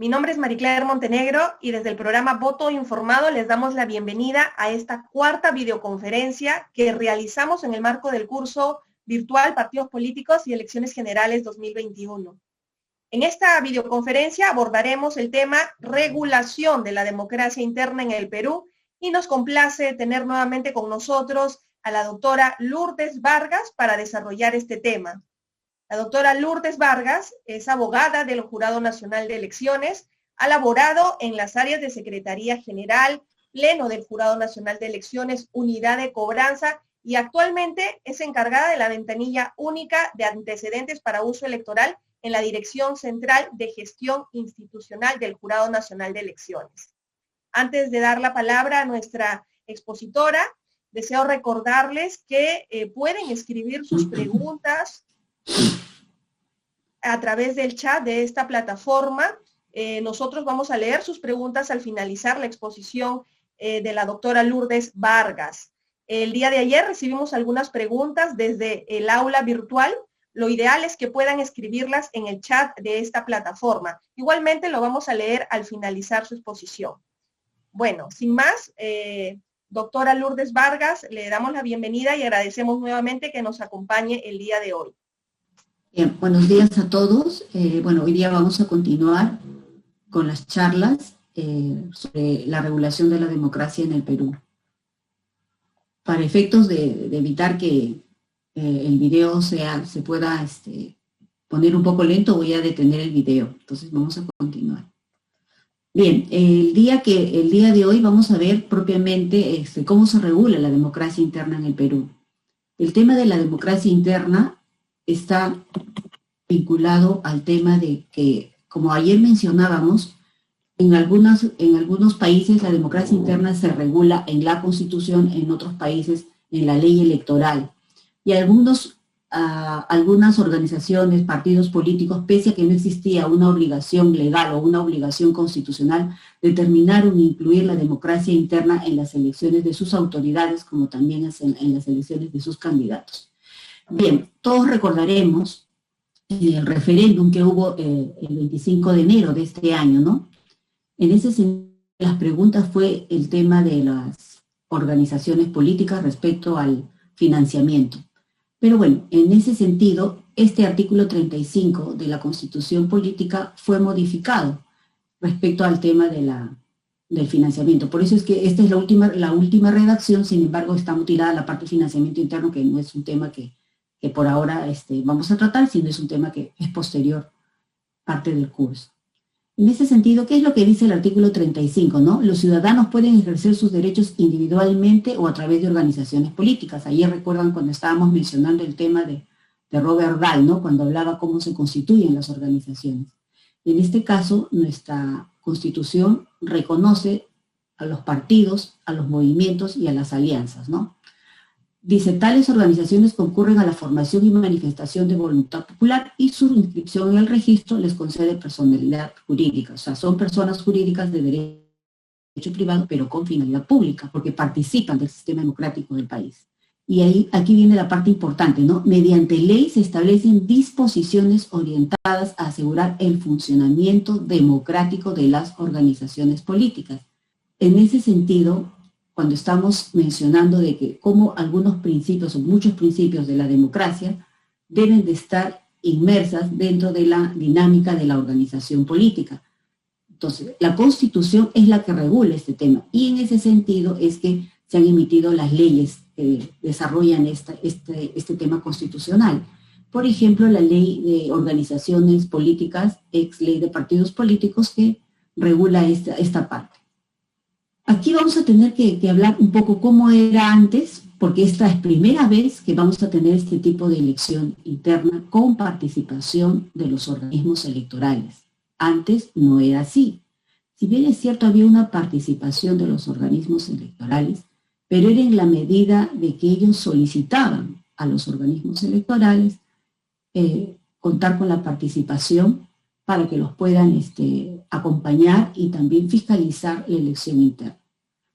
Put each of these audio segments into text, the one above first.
Mi nombre es Maricler Montenegro y desde el programa Voto Informado les damos la bienvenida a esta cuarta videoconferencia que realizamos en el marco del curso virtual Partidos Políticos y Elecciones Generales 2021. En esta videoconferencia abordaremos el tema regulación de la democracia interna en el Perú y nos complace tener nuevamente con nosotros a la doctora Lourdes Vargas para desarrollar este tema. La doctora Lourdes Vargas es abogada del Jurado Nacional de Elecciones, ha laborado en las áreas de Secretaría General, Pleno del Jurado Nacional de Elecciones, Unidad de Cobranza y actualmente es encargada de la ventanilla única de antecedentes para uso electoral en la Dirección Central de Gestión Institucional del Jurado Nacional de Elecciones. Antes de dar la palabra a nuestra expositora, deseo recordarles que pueden escribir sus preguntas a través del chat de esta plataforma. Nosotros vamos a leer sus preguntas al finalizar la exposición de la doctora Lourdes Vargas. El día de ayer recibimos algunas preguntas desde el aula virtual. Lo ideal es que puedan escribirlas en el chat de esta plataforma. Igualmente lo vamos a leer al finalizar su exposición. Bueno, sin más, doctora Lourdes Vargas, le damos la bienvenida y agradecemos nuevamente que nos acompañe el día de hoy. Bien, buenos días a todos. Hoy día vamos a continuar con las charlas sobre la regulación de la democracia en el Perú. Para efectos de evitar que el video se pueda poner un poco lento, voy a detener el video. Entonces vamos a continuar. Bien, el día de hoy vamos a ver propiamente cómo se regula la democracia interna en el Perú. El tema de la democracia interna está vinculado al tema de que, como ayer mencionábamos, en algunos países la democracia interna se regula en la Constitución, en otros países en la ley electoral. Y algunas organizaciones, partidos políticos, pese a que no existía una obligación legal o una obligación constitucional, determinaron incluir la democracia interna en las elecciones de sus autoridades, como también en las elecciones de sus candidatos. Bien, todos recordaremos el referéndum que hubo el 25 de enero de este año, ¿no? En ese sentido, las preguntas fue el tema de las organizaciones políticas respecto al financiamiento. Pero bueno, en ese sentido, este artículo 35 de la Constitución Política fue modificado respecto al tema del financiamiento. Por eso es que esta es la última redacción, sin embargo está mutilada la parte de financiamiento interno, que no es un tema que por ahora vamos a tratar, sino es un tema que es posterior, parte del curso. En ese sentido, ¿qué es lo que dice el artículo 35, no? Los ciudadanos pueden ejercer sus derechos individualmente o a través de organizaciones políticas. Ayer recuerdan cuando estábamos mencionando el tema de Robert Dahl, ¿no? Cuando hablaba cómo se constituyen las organizaciones. En este caso, nuestra Constitución reconoce a los partidos, a los movimientos y a las alianzas, ¿no? Dice, tales organizaciones concurren a la formación y manifestación de voluntad popular y su inscripción en el registro les concede personalidad jurídica. O sea, son personas jurídicas de derecho privado, pero con finalidad pública, porque participan del sistema democrático del país. Y aquí viene la parte importante, ¿no? Mediante ley se establecen disposiciones orientadas a asegurar el funcionamiento democrático de las organizaciones políticas. En ese sentido, cuando estamos mencionando de que como algunos principios o muchos principios de la democracia deben de estar inmersas dentro de la dinámica de la organización política. Entonces, la Constitución es la que regula este tema y en ese sentido es que se han emitido las leyes que desarrollan este tema constitucional. Por ejemplo, la ley de organizaciones políticas, ex ley de partidos políticos, que regula esta parte. Aquí vamos a tener que hablar un poco cómo era antes, porque esta es primera vez que vamos a tener este tipo de elección interna con participación de los organismos electorales. Antes no era así. Si bien es cierto, había una participación de los organismos electorales, pero era en la medida de que ellos solicitaban a los organismos electorales contar con la participación para que los puedan acompañar y también fiscalizar la elección interna,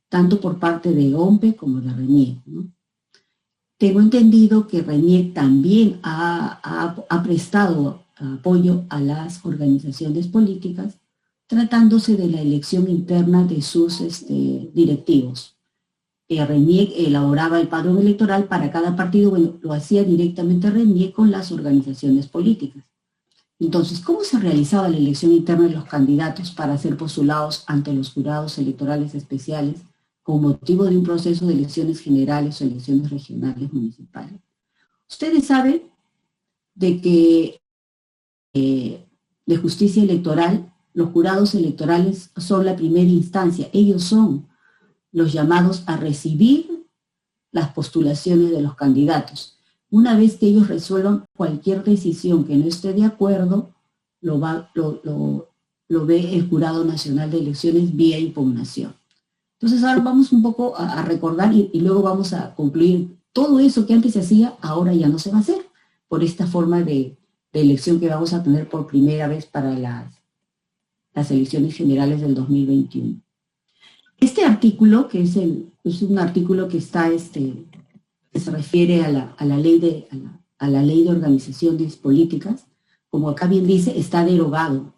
tanto por parte de OMPE como de RENIEC, ¿no? Tengo entendido que RENIEC también ha prestado apoyo a las organizaciones políticas tratándose de la elección interna de sus directivos. RENIEC elaboraba el padrón electoral para cada partido, bueno, lo hacía directamente RENIEC con las organizaciones políticas. Entonces, ¿cómo se realizaba la elección interna de los candidatos para ser postulados ante los jurados electorales especiales con motivo de un proceso de elecciones generales o elecciones regionales municipales? Ustedes saben de que de justicia electoral, los jurados electorales son la primera instancia, ellos son los llamados a recibir las postulaciones de los candidatos. Una vez que ellos resuelvan cualquier decisión que no esté de acuerdo, lo ve el Jurado Nacional de Elecciones vía impugnación. Entonces ahora vamos un poco a recordar y luego vamos a concluir todo eso que antes se hacía, ahora ya no se va a hacer, por esta forma de elección que vamos a tener por primera vez para las elecciones generales del 2021. Este artículo, que es un artículo que está, que se refiere a la ley de organizaciones políticas, como acá bien dice, está derogado,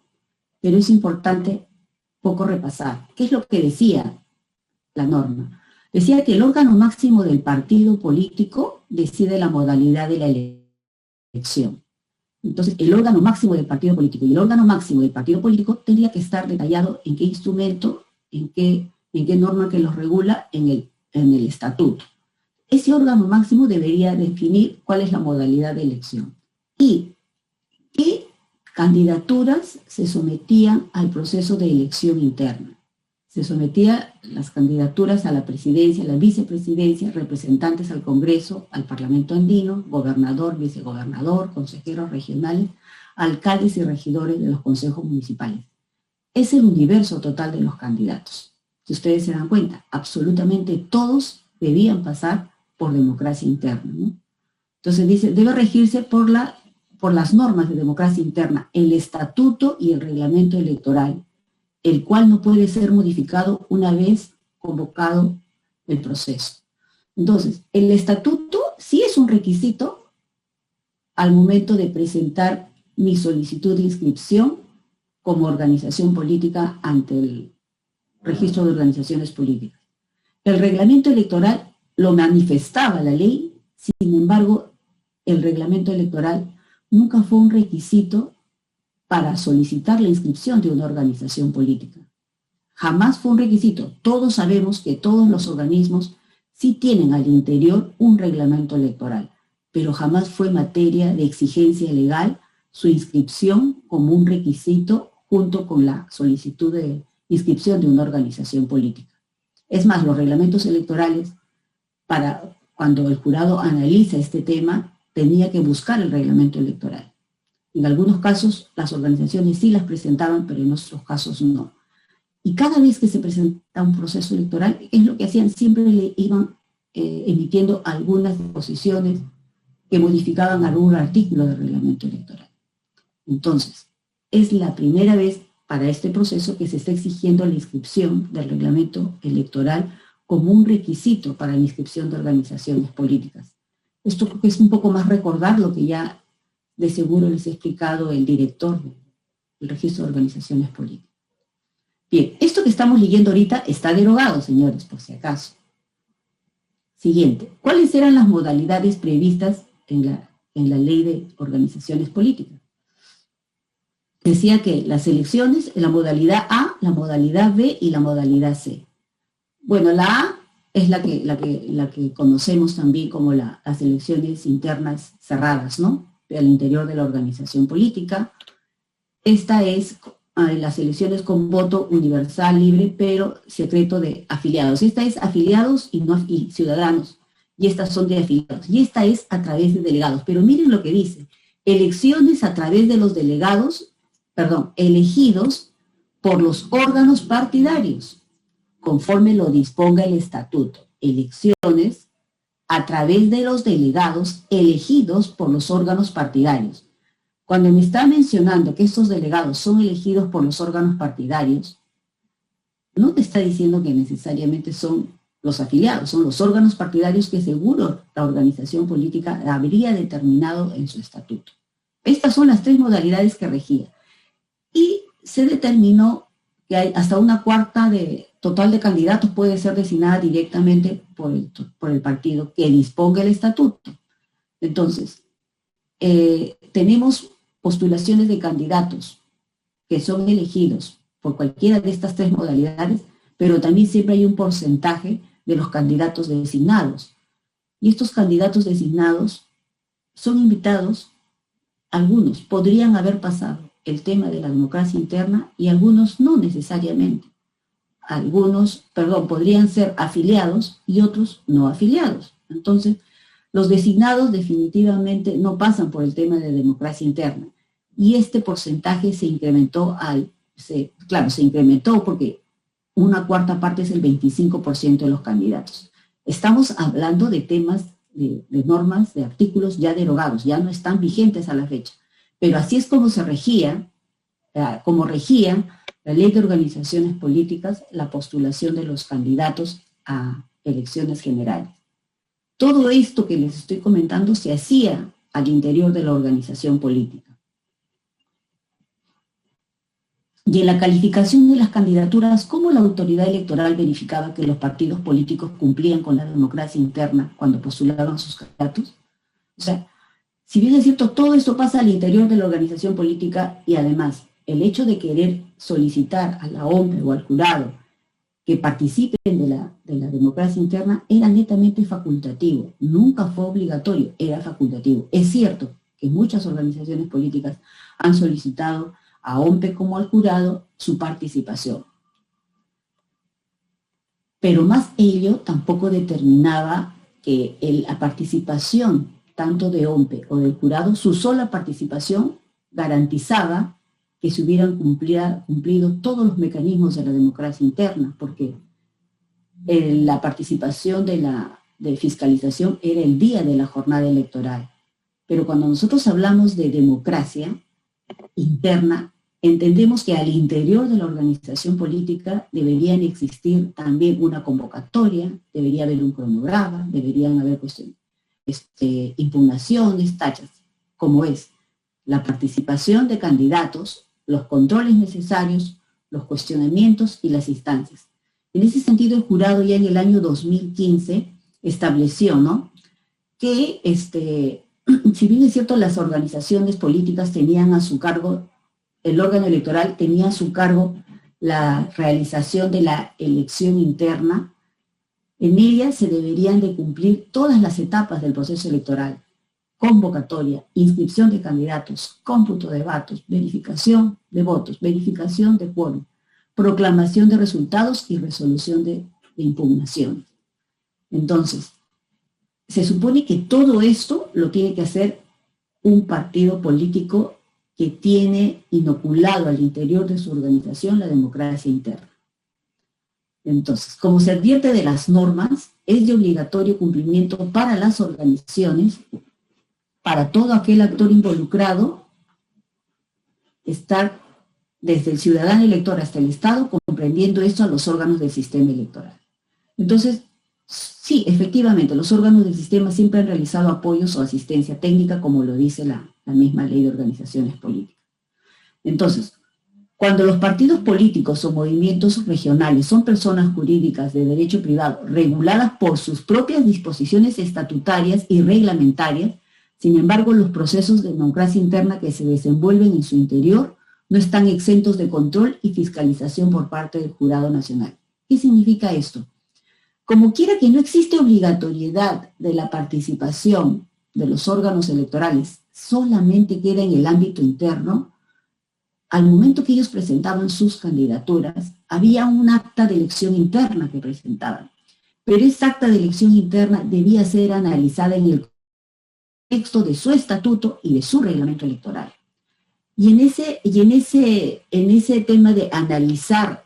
pero es importante poco repasar. ¿Qué es lo que decía la norma? Decía que el órgano máximo del partido político decide la modalidad de la elección. Entonces, el órgano máximo del partido político y el órgano máximo del partido político tendría que estar detallado en qué instrumento, en qué norma que los regula en el estatuto. Ese órgano máximo debería definir cuál es la modalidad de elección y qué candidaturas se sometían al proceso de elección interna. Se sometían las candidaturas a la presidencia, a la vicepresidencia, representantes al Congreso, al Parlamento andino, gobernador, vicegobernador, consejeros regionales, alcaldes y regidores de los consejos municipales. Es el universo total de los candidatos. Si ustedes se dan cuenta, absolutamente todos debían pasar por democracia interna, ¿no? Entonces dice, debe regirse por las normas de democracia interna, el estatuto y el reglamento electoral, el cual no puede ser modificado una vez convocado el proceso. Entonces, el estatuto sí es un requisito al momento de presentar mi solicitud de inscripción como organización política ante el registro de organizaciones políticas. El reglamento electoral lo manifestaba la ley, sin embargo, el reglamento electoral nunca fue un requisito para solicitar la inscripción de una organización política. Jamás fue un requisito. Todos sabemos que todos los organismos sí tienen al interior un reglamento electoral, pero jamás fue materia de exigencia legal su inscripción como un requisito junto con la solicitud de inscripción de una organización política. Es más, los reglamentos electorales, para cuando el jurado analiza este tema, tenía que buscar el reglamento electoral. En algunos casos las organizaciones sí las presentaban, pero en otros casos no. Y cada vez que se presenta un proceso electoral, es lo que hacían, siempre le iban emitiendo algunas disposiciones que modificaban algún artículo del reglamento electoral. Entonces, es la primera vez para este proceso que se está exigiendo la inscripción del reglamento electoral como un requisito para la inscripción de organizaciones políticas. Esto es un poco más recordar lo que ya de seguro les he explicado el director del registro de organizaciones políticas. Bien, esto que estamos leyendo ahorita está derogado, señores, por si acaso. Siguiente, ¿cuáles eran las modalidades previstas en la ley de organizaciones políticas? Decía que las elecciones, la modalidad A, la modalidad B y la modalidad C. Bueno, la A es la que conocemos también como las elecciones internas cerradas, ¿no? Al interior de la organización política. Esta es las elecciones con voto universal, libre, pero secreto de afiliados. Esta es afiliados y ciudadanos, y estas son de afiliados. Y esta es a través de delegados. Pero miren lo que dice, elecciones a través de los delegados, elegidos por los órganos partidarios, conforme lo disponga el estatuto. Elecciones a través de los delegados elegidos por los órganos partidarios. Cuando me está mencionando que estos delegados son elegidos por los órganos partidarios, no te está diciendo que necesariamente son los afiliados, son los órganos partidarios que seguro la organización política habría determinado en su estatuto. Estas son las tres modalidades que regía. Y se determinó que hay hasta una cuarta total de candidatos puede ser designada directamente por el partido que disponga el estatuto. Entonces, tenemos postulaciones de candidatos que son elegidos por cualquiera de estas tres modalidades, pero también siempre hay un porcentaje de los candidatos designados. Y estos candidatos designados son invitados, algunos podrían haber pasado el tema de la democracia interna y algunos no necesariamente. Algunos, podrían ser afiliados y otros no afiliados. Entonces, los designados definitivamente no pasan por el tema de democracia interna. Y este porcentaje se incrementó se incrementó porque una cuarta parte es el 25% de los candidatos. Estamos hablando de temas, de normas, de artículos ya derogados, ya no están vigentes a la fecha. Pero así es como regía la Ley de Organizaciones Políticas, la postulación de los candidatos a elecciones generales. Todo esto que les estoy comentando se hacía al interior de la organización política. Y en la calificación de las candidaturas, ¿cómo la autoridad electoral verificaba que los partidos políticos cumplían con la democracia interna cuando postulaban sus candidatos? O sea, si bien es cierto, todo esto pasa al interior de la organización política y además el hecho de querer solicitar a la OMPE o al jurado que participen de la democracia interna era netamente facultativo, nunca fue obligatorio, era facultativo. Es cierto que muchas organizaciones políticas han solicitado a OMPE como al jurado su participación. Pero más ello tampoco determinaba que la participación tanto de OMPE o del jurado, su sola participación garantizaba que se hubieran cumplido todos los mecanismos de la democracia interna, porque la participación de fiscalización era el día de la jornada electoral. Pero cuando nosotros hablamos de democracia interna, entendemos que al interior de la organización política deberían existir también una convocatoria, debería haber un cronograma, deberían haber impugnaciones, tachas, como es la participación de candidatos, los controles necesarios, los cuestionamientos y las instancias. En ese sentido, el jurado ya en el año 2015 estableció, ¿no?, que si bien es cierto, las organizaciones políticas tenían a su cargo, el órgano electoral tenía a su cargo la realización de la elección interna, en ella se deberían de cumplir todas las etapas del proceso electoral: convocatoria, inscripción de candidatos, cómputo de votos, verificación de votos, verificación de quórum, proclamación de resultados y resolución de impugnación. Entonces, se supone que todo esto lo tiene que hacer un partido político que tiene inoculado al interior de su organización la democracia interna. Entonces, como se advierte de las normas, es de obligatorio cumplimiento para las organizaciones, para todo aquel actor involucrado, estar desde el ciudadano elector hasta el Estado, comprendiendo esto a los órganos del sistema electoral. Entonces, sí, efectivamente, los órganos del sistema siempre han realizado apoyos o asistencia técnica, como lo dice la misma Ley de Organizaciones Políticas. Entonces, cuando los partidos políticos o movimientos regionales son personas jurídicas de derecho privado reguladas por sus propias disposiciones estatutarias y reglamentarias, sin embargo, los procesos de democracia interna que se desenvuelven en su interior no están exentos de control y fiscalización por parte del Jurado Nacional. ¿Qué significa esto? Como quiera que no existe obligatoriedad de la participación de los órganos electorales, solamente queda en el ámbito interno. Al momento que ellos presentaban sus candidaturas, había un acta de elección interna que presentaban, pero esa acta de elección interna debía ser analizada en el contexto de su estatuto y de su reglamento electoral. Y en ese tema de analizar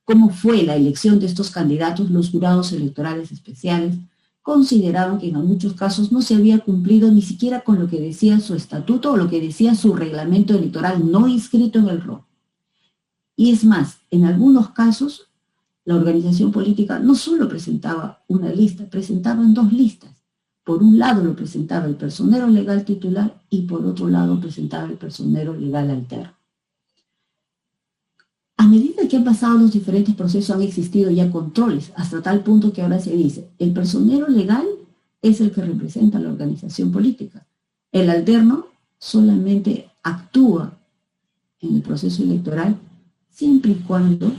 cómo fue la elección de estos candidatos, los jurados electorales especiales consideraban que en muchos casos no se había cumplido ni siquiera con lo que decía su estatuto o lo que decía su reglamento electoral no inscrito en el RO. Y es más, en algunos casos, la organización política no solo presentaba una lista, presentaban dos listas. Por un lado lo presentaba el personero legal titular y por otro lado presentaba el personero legal alterno. A medida que han pasado los diferentes procesos han existido ya controles, hasta tal punto que ahora se dice, el personero legal es el que representa a la organización política. El alterno solamente actúa en el proceso electoral siempre y cuando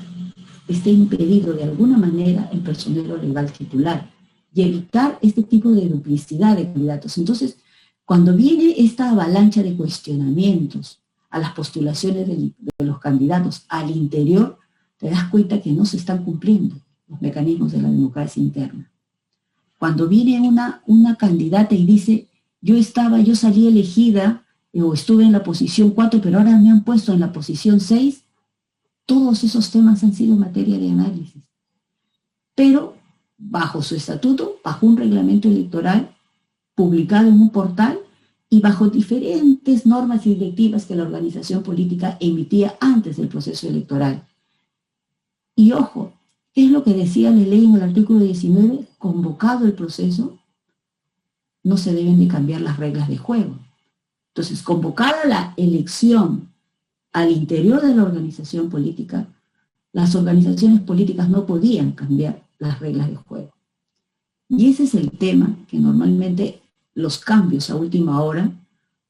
esté impedido de alguna manera el personero legal titular y evitar este tipo de duplicidad de candidatos. Entonces, cuando viene esta avalancha de cuestionamientos a las postulaciones de los candidatos al interior, te das cuenta que no se están cumpliendo los mecanismos de la democracia interna. Cuando viene una candidata y dice, yo salí elegida o estuve en la posición 4, pero ahora me han puesto en la posición 6, todos esos temas han sido materia de análisis. Pero bajo su estatuto, bajo un reglamento electoral publicado en un portal y bajo diferentes normas y directivas que la organización política emitía antes del proceso electoral. Y ojo, ¿qué es lo que decía la ley en el artículo 19? Convocado el proceso, no se deben de cambiar las reglas de juego. Entonces, convocada la elección al interior de la organización política, las organizaciones políticas no podían cambiar las reglas de juego. Y ese es el tema que normalmente los cambios a última hora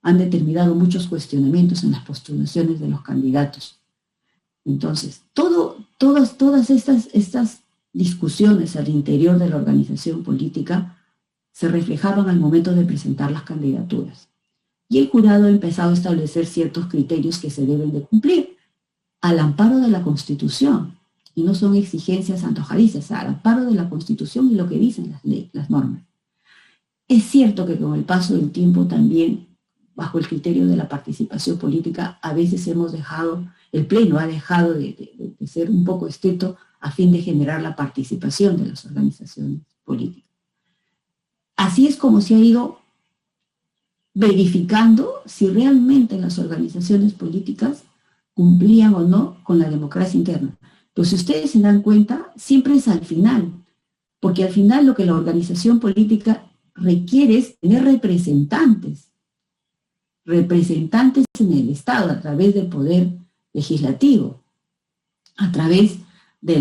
han determinado muchos cuestionamientos en las postulaciones de los candidatos. Entonces, todas estas discusiones al interior de la organización política se reflejaban al momento de presentar las candidaturas. Y el jurado ha empezado a establecer ciertos criterios que se deben de cumplir al amparo de la Constitución. Y no son exigencias antojadizas, al amparo de la Constitución y lo que dicen las leyes, las normas. Es cierto que con el paso del tiempo también, bajo el criterio de la participación política, a veces el Pleno ha dejado de ser un poco estricto a fin de generar la participación de las organizaciones políticas. Así es como se ha ido verificando si realmente las organizaciones políticas cumplían o no con la democracia interna. Pero si ustedes se dan cuenta, siempre es al final, porque al final lo que la organización política requiere es tener representantes en el Estado a través del poder legislativo, a través de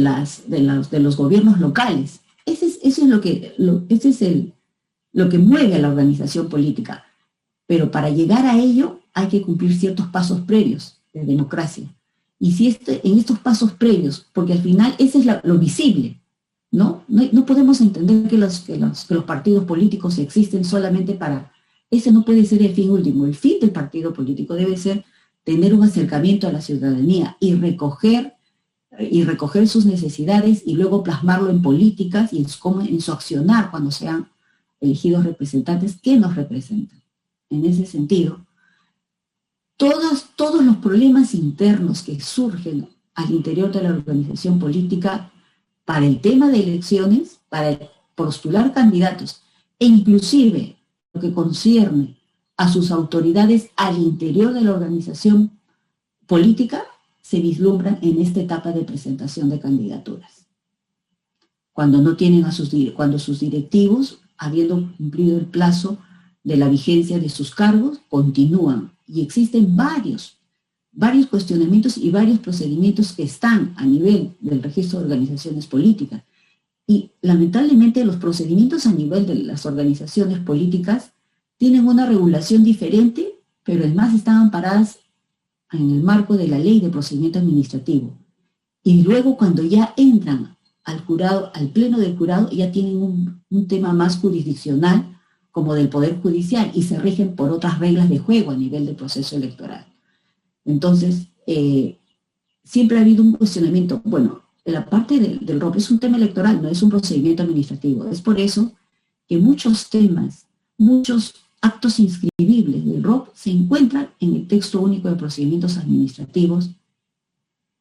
los gobiernos locales. Eso es lo que mueve a la organización política. Pero para llegar a ello hay que cumplir ciertos pasos previos de democracia. Y si en estos pasos previos, porque al final ese es lo visible, ¿no? No podemos entender que los partidos políticos existen solamente para... Ese no puede ser el fin último. El fin del partido político debe ser tener un acercamiento a la ciudadanía y recoger sus necesidades y luego plasmarlo en políticas y en su accionar cuando sean elegidos representantes que nos representan. En ese sentido, todos los problemas internos que surgen al interior de la organización política para el tema de elecciones, para postular candidatos, e inclusive lo que concierne a sus autoridades al interior de la organización política, se vislumbran en esta etapa de presentación de candidaturas. Cuando no tienen cuando sus directivos, habiendo cumplido el plazo de la vigencia de sus cargos, continúan. Y existen varios cuestionamientos y varios procedimientos que están a nivel del registro de organizaciones políticas. Y lamentablemente los procedimientos a nivel de las organizaciones políticas tienen una regulación diferente, pero además están amparadas en el marco de la ley de procedimiento administrativo. Y luego cuando ya entran al jurado, al pleno del jurado, ya tienen un tema más jurisdiccional, como del Poder Judicial, y se rigen por otras reglas de juego a nivel del proceso electoral. Entonces, siempre ha habido un cuestionamiento. Bueno, la parte del ROP es un tema electoral, no es un procedimiento administrativo. Es por eso que muchos temas, muchos actos inscribibles del ROP se encuentran en el texto único de procedimientos administrativos,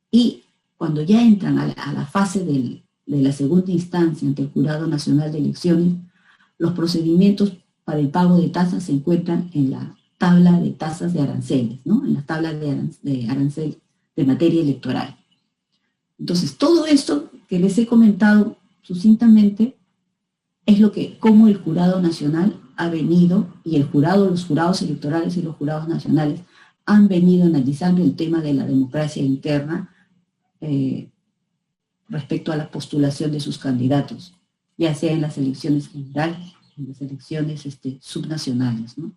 y cuando ya entran a la fase de la segunda instancia ante el Jurado Nacional de Elecciones, los procedimientos para el pago de tasas se encuentran en la tabla de tasas de aranceles, ¿no? En la tabla de aranceles de materia electoral. Entonces, todo esto que les he comentado sucintamente es cómo el Jurado Nacional ha venido, y los jurados electorales y los jurados nacionales han venido analizando el tema de la democracia interna respecto a la postulación de sus candidatos, ya sea en las elecciones generales, en las elecciones subnacionales, ¿no?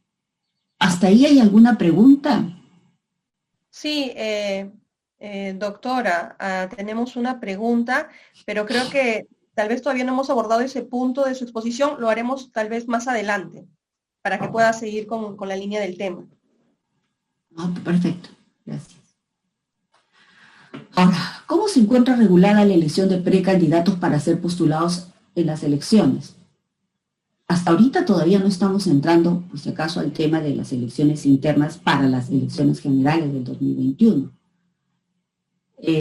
¿Hasta ahí hay alguna pregunta? Sí, doctora, tenemos una pregunta, pero creo que tal vez todavía no hemos abordado ese punto de su exposición, lo haremos tal vez más adelante, para que pueda seguir con la línea del tema. Perfecto, gracias. Ahora, ¿cómo se encuentra regulada la elección de precandidatos para ser postulados en las elecciones? Hasta ahorita todavía no estamos entrando, por si acaso, al tema de las elecciones internas para las elecciones generales del 2021.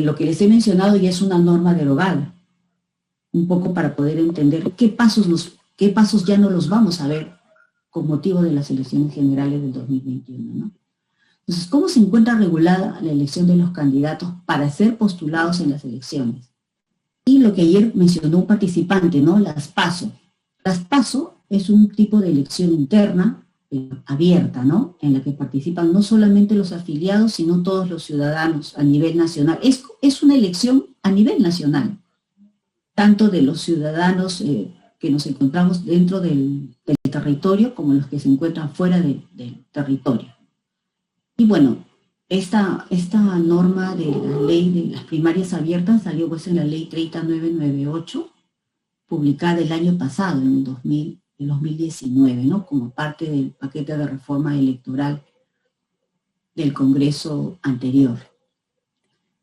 Lo que les he mencionado ya es una norma derogada, un poco para poder entender qué pasos ya no los vamos a ver con motivo de las elecciones generales del 2021, ¿no? Entonces, ¿cómo se encuentra regulada la elección de los candidatos para ser postulados en las elecciones? Y lo que ayer mencionó un participante, ¿no? Las PASO. Las PASO es un tipo de elección interna, abierta, ¿no? En la que participan no solamente los afiliados, sino todos los ciudadanos a nivel nacional. Es una elección a nivel nacional, tanto de los ciudadanos que nos encontramos dentro del territorio como los que se encuentran fuera del territorio. Y bueno, esta norma de la ley de las primarias abiertas salió pues en la ley 3998, publicada el año pasado, en el 2019, ¿no? Como parte del paquete de reforma electoral del Congreso anterior.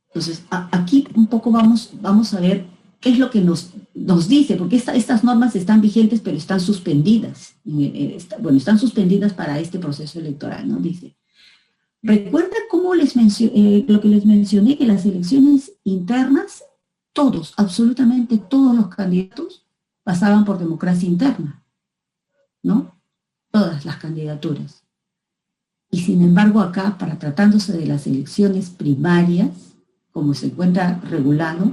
Entonces, aquí un poco vamos a ver qué es lo que nos dice, porque estas normas están vigentes, pero están suspendidas. Están suspendidas para este proceso electoral, ¿no? Dice, recuerda cómo lo que les mencioné, que las elecciones internas, todos, absolutamente todos los candidatos pasaban por democracia interna, ¿no? Todas las candidaturas. Y sin embargo acá, tratándose de las elecciones primarias, como se encuentra regulado,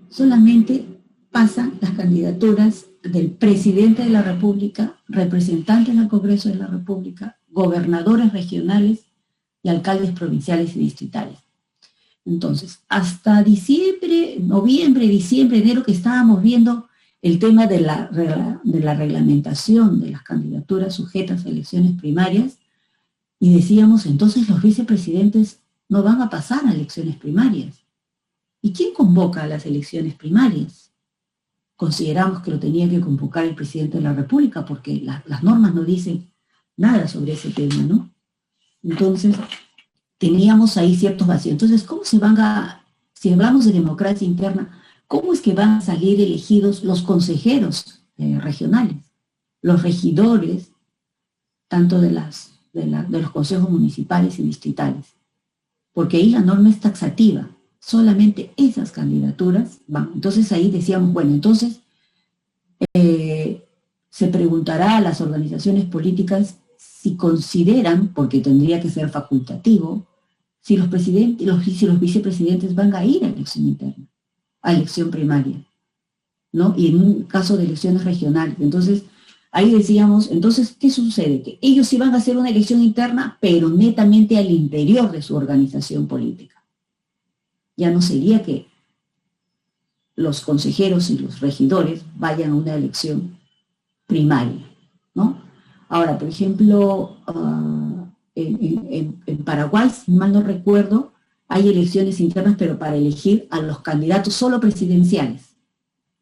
solamente pasan las candidaturas del presidente de la República, representantes del Congreso de la República, gobernadores regionales y alcaldes provinciales y distritales. Entonces, hasta noviembre, diciembre, enero, que estábamos viendo el tema de la reglamentación de las candidaturas sujetas a elecciones primarias, y decíamos, entonces los vicepresidentes no van a pasar a elecciones primarias. ¿Y quién convoca a las elecciones primarias? Consideramos que lo tenía que convocar el presidente de la República, porque las normas no dicen nada sobre ese tema, ¿no? Entonces, teníamos ahí ciertos vacíos. Entonces, si hablamos de democracia interna, ¿cómo es que van a salir elegidos los consejeros regionales, los regidores, tanto de los consejos municipales y distritales? Porque ahí la norma es taxativa, solamente esas candidaturas van. Entonces ahí decíamos, bueno, entonces se preguntará a las organizaciones políticas si consideran, porque tendría que ser facultativo, si los vicepresidentes van a ir a elección interna, a elección primaria, ¿no? Y en un caso de elecciones regionales. Entonces, ahí decíamos, entonces, ¿qué sucede? Que ellos sí van a hacer una elección interna, pero netamente al interior de su organización política. Ya no sería que los consejeros y los regidores vayan a una elección primaria, ¿no? Ahora, por ejemplo, en Paraguay, si mal no recuerdo, hay elecciones internas, pero para elegir a los candidatos solo presidenciales,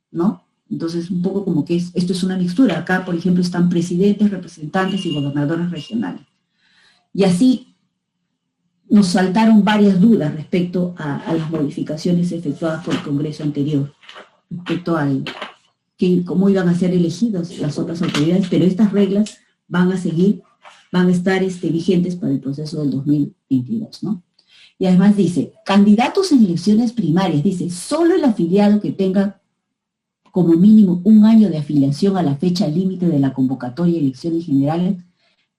¿no? Entonces, un poco como que esto es una mixtura. Acá, por ejemplo, están presidentes, representantes y gobernadores regionales. Y así nos saltaron varias dudas respecto a las modificaciones efectuadas por el Congreso anterior, respecto a cómo iban a ser elegidas las otras autoridades, pero estas reglas van a estar vigentes para el proceso del 2022, ¿no? Y además dice, candidatos en elecciones primarias, dice, solo el afiliado que tenga como mínimo un año de afiliación a la fecha límite de la convocatoria de elecciones generales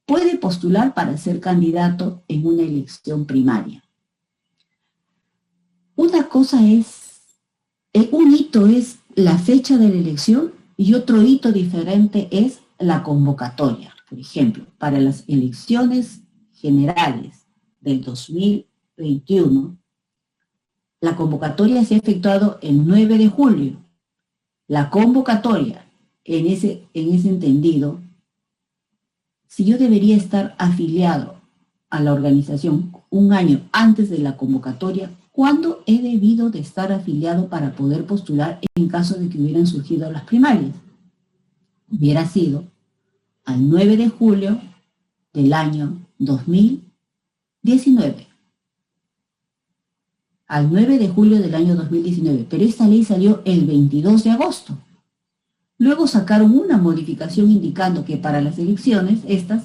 puede postular para ser candidato en una elección primaria. Una cosa un hito es la fecha de la elección y otro hito diferente es la convocatoria. Por ejemplo, para las elecciones generales del 2021, la convocatoria se ha efectuado el 9 de julio. La convocatoria, en ese entendido, si yo debería estar afiliado a la organización un año antes de la convocatoria, ¿cuándo he debido de estar afiliado para poder postular en caso de que hubieran surgido las primarias? Hubiera sido al 9 de julio del año 2019. Al 9 de julio del año 2019, pero esta ley salió el 22 de agosto. Luego sacaron una modificación indicando que para las elecciones, estas,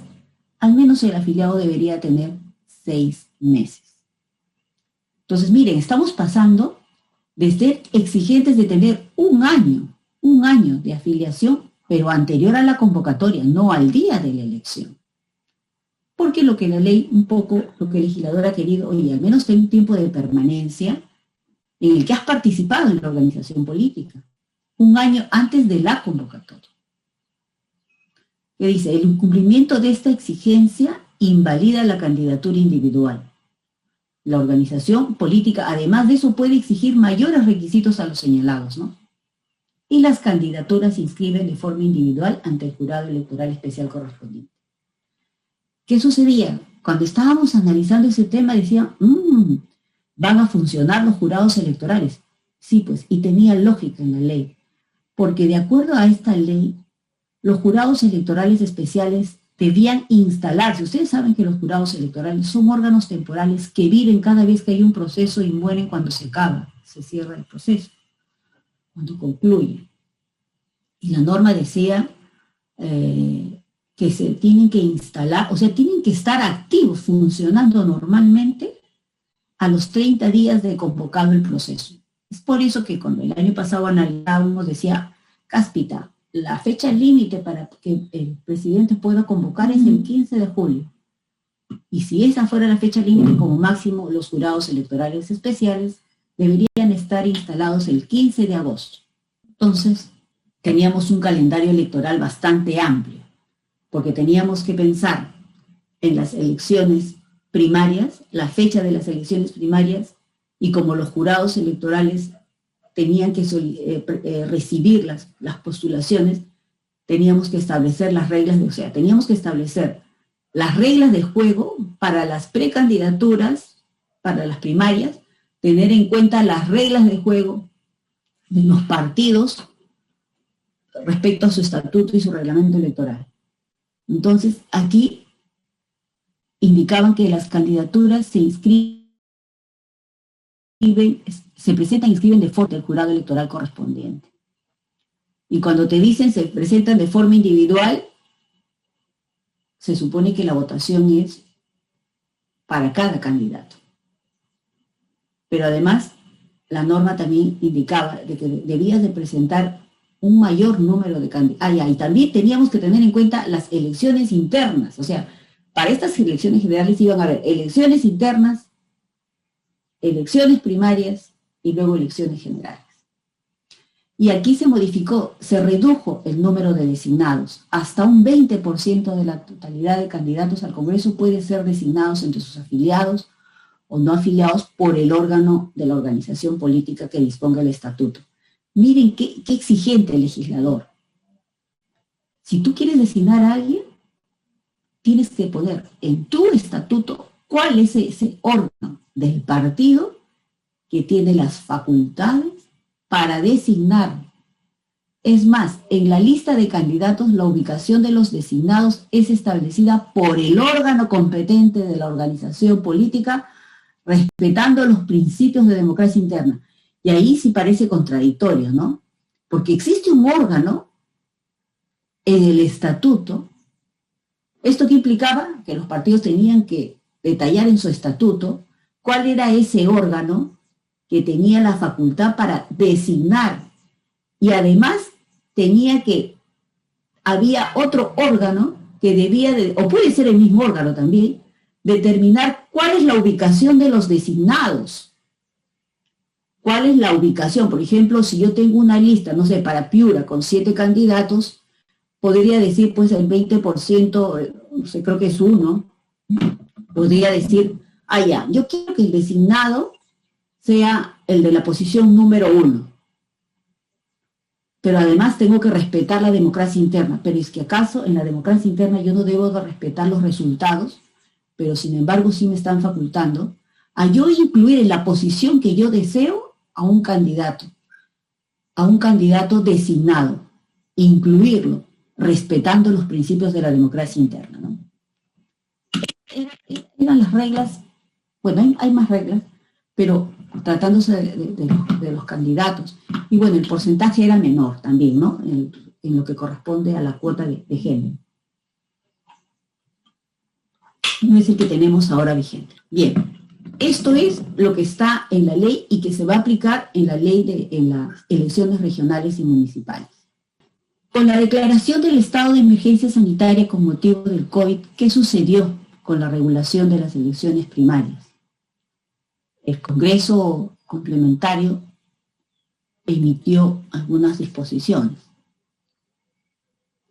al menos el afiliado debería tener 6 meses. Entonces, miren, estamos pasando de ser exigentes de tener un año de afiliación, pero anterior a la convocatoria, no al día de la elección. Porque lo que la ley, un poco, lo que el legislador ha querido, oye, al menos ten un tiempo de permanencia en el que has participado en la organización política, un año antes de la convocatoria. Que dice, el incumplimiento de esta exigencia invalida la candidatura individual. La organización política, además de eso, puede exigir mayores requisitos a los señalados, ¿no? Y las candidaturas se inscriben de forma individual ante el jurado electoral especial correspondiente. ¿Qué sucedía? Cuando estábamos analizando ese tema decían, van a funcionar los jurados electorales. Sí, pues, y tenía lógica en la ley, porque de acuerdo a esta ley, los jurados electorales especiales debían instalarse. Ustedes saben que los jurados electorales son órganos temporales que viven cada vez que hay un proceso y mueren cuando se acaba, se cierra el proceso, cuando concluye. Y la norma decía que se tienen que instalar, o sea, tienen que estar activos, funcionando normalmente a los 30 días de convocado el proceso. Es por eso que cuando el año pasado analizábamos, decía, cáspita, la fecha límite para que el presidente pueda convocar es el 15 de julio. Y si esa fuera la fecha límite, como máximo, los jurados electorales especiales deberían estar instalados el 15 de agosto. Entonces, teníamos un calendario electoral bastante amplio, porque teníamos que pensar en las elecciones primarias, la fecha de las elecciones primarias, y como los jurados electorales tenían que recibir las postulaciones, teníamos que establecer las reglas, teníamos que establecer las reglas de juego para las precandidaturas, para las primarias, tener en cuenta las reglas de juego de los partidos respecto a su estatuto y su reglamento electoral. Entonces, aquí indicaban que las candidaturas se presentan e inscriben de forma del jurado electoral correspondiente. Y cuando te dicen se presentan de forma individual, se supone que la votación es para cada candidato. Pero además, la norma también indicaba de que debías de presentar un mayor número de candidatos. Y también teníamos que tener en cuenta las elecciones internas. O sea, para estas elecciones generales iban a haber elecciones internas, elecciones primarias y luego elecciones generales. Y aquí se modificó, se redujo el número de designados. Hasta un 20% de la totalidad de candidatos al Congreso puede ser designados entre sus afiliados o no afiliados por el órgano de la organización política que disponga el estatuto. Miren qué exigente el legislador. Si tú quieres designar a alguien, tienes que poner en tu estatuto cuál es ese órgano del partido que tiene las facultades para designar. Es más, en la lista de candidatos la ubicación de los designados es establecida por el órgano competente de la organización política, respetando los principios de democracia interna. Y ahí sí parece contradictorio, ¿no? Porque existe un órgano en el estatuto. ¿Esto qué implicaba? Que los partidos tenían que detallar en su estatuto cuál era ese órgano que tenía la facultad para designar. Y además había otro órgano que debía o puede ser el mismo órgano también, determinar cuál es la ubicación de los designados. ¿Cuál es la ubicación? Por ejemplo, si yo tengo una lista, no sé, para Piura con 7 candidatos, podría decir, pues, el 20%, no sé, creo que es 1, podría decir, ya, yo quiero que el designado sea el de la posición número 1. Pero además tengo que respetar la democracia interna. Pero es que acaso en la democracia interna yo no debo de respetar los resultados, pero sin embargo sí me están facultando a yo incluir en la posición que yo deseo a un candidato designado, incluirlo, respetando los principios de la democracia interna, ¿no? Eran las reglas, bueno, hay más reglas, pero tratándose de los candidatos. Y bueno, el porcentaje era menor también, ¿no? En lo que corresponde a la cuota de género. No es el que tenemos ahora vigente. Bien, esto es lo que está en la ley y que se va a aplicar en la ley en las elecciones regionales y municipales. Con la declaración del estado de emergencia sanitaria con motivo del COVID, ¿qué sucedió con la regulación de las elecciones primarias? El Congreso complementario emitió algunas disposiciones.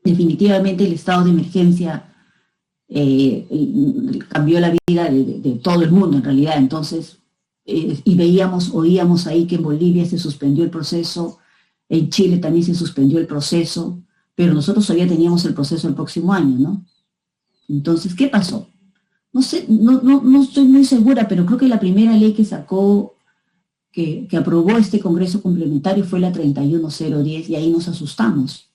Definitivamente el estado de emergencia cambió la vida de todo el mundo en realidad. Entonces, y oíamos ahí que en Bolivia se suspendió el proceso, en Chile también se suspendió el proceso, pero nosotros todavía teníamos el proceso el próximo año, ¿no? Entonces, ¿qué pasó? No sé, no estoy muy segura, pero creo que la primera ley que sacó, que aprobó este Congreso complementario fue la 31010, y ahí nos asustamos,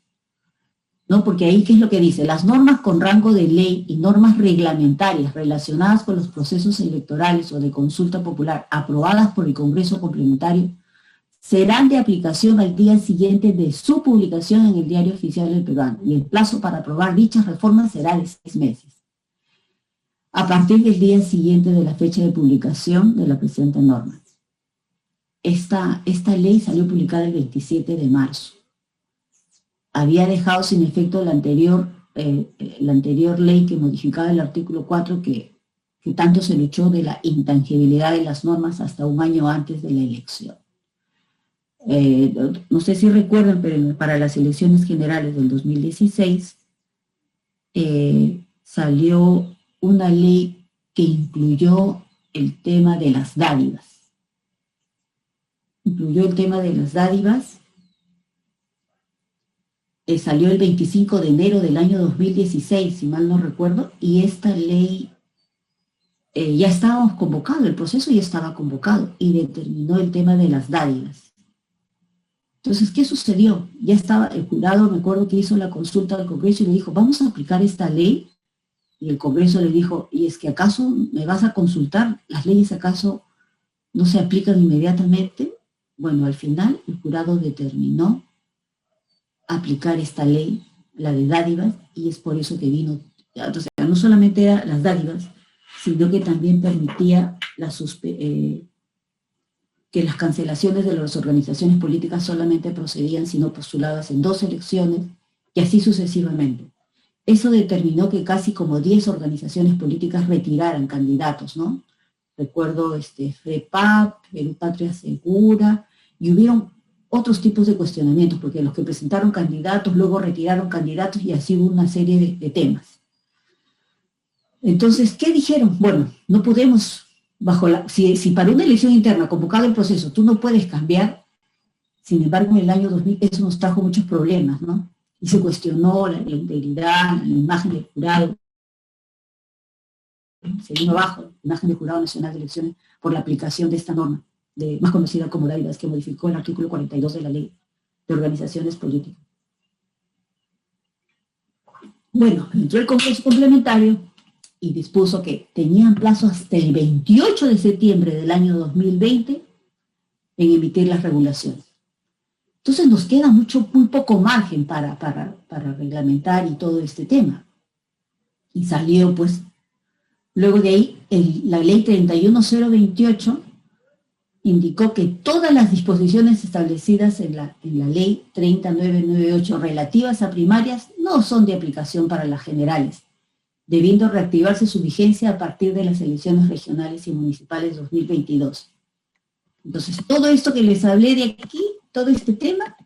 ¿no? Porque ahí, ¿qué es lo que dice? Las normas con rango de ley y normas reglamentarias relacionadas con los procesos electorales o de consulta popular aprobadas por el Congreso complementario serán de aplicación al día siguiente de su publicación en el Diario Oficial del Peruano, y el plazo para aprobar dichas reformas será de 6 meses. A partir del día siguiente de la fecha de publicación de la presente norma. Esta ley salió publicada el 27 de marzo. Había dejado sin efecto la anterior ley que modificaba el artículo 4 que tanto se luchó de la intangibilidad de las normas hasta un año antes de la elección. No sé si recuerdan, pero para las elecciones generales del 2016 salió una ley que incluyó el tema de las dádivas. Salió el 25 de enero del año 2016, si mal no recuerdo, y esta ley ya estábamos convocados, el proceso ya estaba convocado, y determinó el tema de las dádivas. Entonces, ¿qué sucedió? Ya estaba el jurado, me acuerdo que hizo la consulta al Congreso y le dijo, vamos a aplicar esta ley. Y el Congreso le dijo, ¿y es que acaso me vas a consultar? ¿Las leyes acaso no se aplican inmediatamente? Bueno, al final el jurado determinó aplicar esta ley, la de dádivas, y es por eso que vino. O sea, no solamente era las dádivas, sino que también permitía que las cancelaciones de las organizaciones políticas solamente procedían si no postuladas en 2 elecciones, y así sucesivamente. Eso determinó que casi como 10 organizaciones políticas retiraran candidatos, ¿no? Recuerdo FREPAP, Perú Patria Segura, y hubieron otros tipos de cuestionamientos, porque los que presentaron candidatos luego retiraron candidatos, y así hubo una serie de temas. Entonces, ¿qué dijeron? Bueno, no podemos, si para una elección interna convocado el proceso tú no puedes cambiar, sin embargo en el año 2000 eso nos trajo muchos problemas, ¿no? Y se cuestionó la integridad, la imagen del jurado, se vino abajo la imagen del Jurado Nacional de Elecciones por la aplicación de esta norma, más conocida como dádivas, que modificó el artículo 42 de la Ley de Organizaciones Políticas. Bueno, entró el Congreso complementario y dispuso que tenían plazo hasta el 28 de septiembre del año 2020 en emitir las regulaciones. Entonces nos queda muy poco margen para reglamentar y todo este tema. Y salió, pues, luego de ahí, la ley 31028 indicó que todas las disposiciones establecidas en la ley 30998 relativas a primarias no son de aplicación para las generales, debiendo reactivarse su vigencia a partir de las elecciones regionales y municipales 2022. Entonces, todo esto que les hablé de aquí, todo este tema,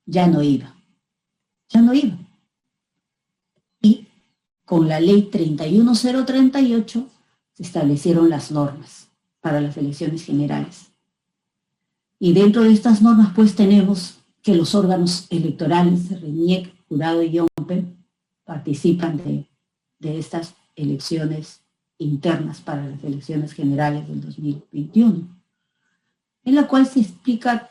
ya no iba. Y con la ley 31038 se establecieron las normas para las elecciones generales. Y dentro de estas normas, pues tenemos que los órganos electorales, RENIEC, Jurado y OMPE, participan de estas elecciones internas para las elecciones generales del 2021, en la cual se explica,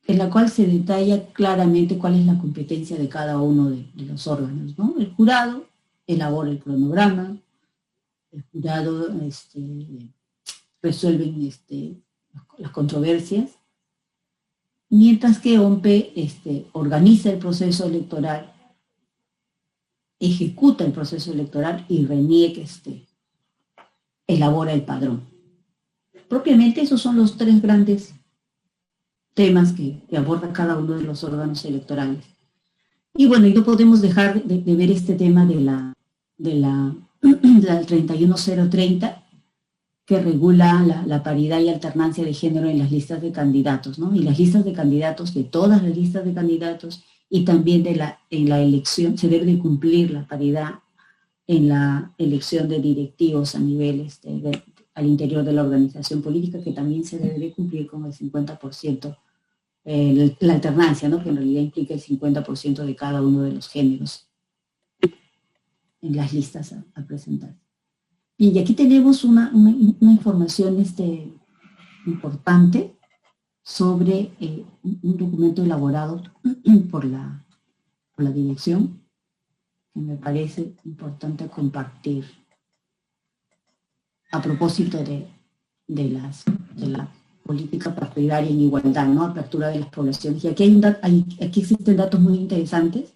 en la cual se detalla claramente cuál es la competencia de cada uno de los órganos, ¿no? El jurado elabora el cronograma, el jurado resuelve las controversias, mientras que OMPE organiza el proceso electoral, ejecuta el proceso electoral y RENIEC elabora el padrón. Propiamente esos son los tres grandes temas que aborda cada uno de los órganos electorales. Y bueno, y no podemos dejar de ver este tema de la 31030, que regula la paridad y alternancia de género en las listas de candidatos, ¿no? Y las listas de candidatos, de todas las listas de candidatos, y también en la elección, se debe de cumplir la paridad en la elección de directivos a nivel al interior de la organización política, que también se debe de cumplir con el 50%, la alternancia, ¿no? Que en realidad implica el 50% de cada uno de los géneros en las listas a presentar. Y aquí tenemos una información importante sobre un documento elaborado por la dirección, que me parece importante compartir a propósito de la política partidaria en igualdad, ¿no? Apertura de las poblaciones. Y aquí aquí existen datos muy interesantes.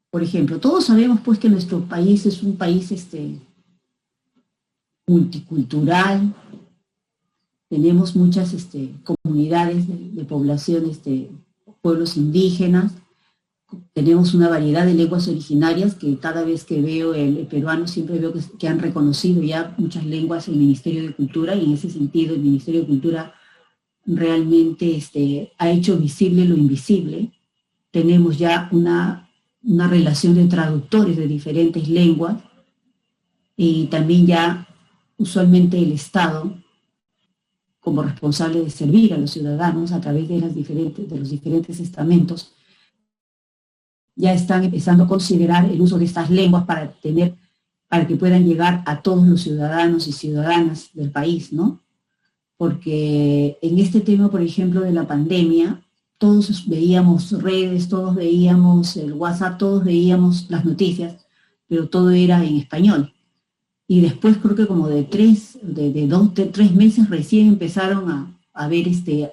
Por ejemplo, todos sabemos pues que nuestro país es un país multicultural, tenemos muchas comunidades de población, pueblos indígenas, tenemos una variedad de lenguas originarias que cada vez que veo el peruano siempre veo que han reconocido ya muchas lenguas el Ministerio de Cultura, y en ese sentido el Ministerio de Cultura realmente ha hecho visible lo invisible. Tenemos ya una relación de traductores de diferentes lenguas, y también ya usualmente el Estado, como responsable de servir a los ciudadanos a través de los diferentes estamentos, ya están empezando a considerar el uso de estas lenguas para que puedan llegar a todos los ciudadanos y ciudadanas del país, ¿no? Porque en este tema, por ejemplo, de la pandemia, todos veíamos redes, todos veíamos el WhatsApp, todos veíamos las noticias, pero todo era en español. Y después creo que como de 3 meses recién empezaron a ver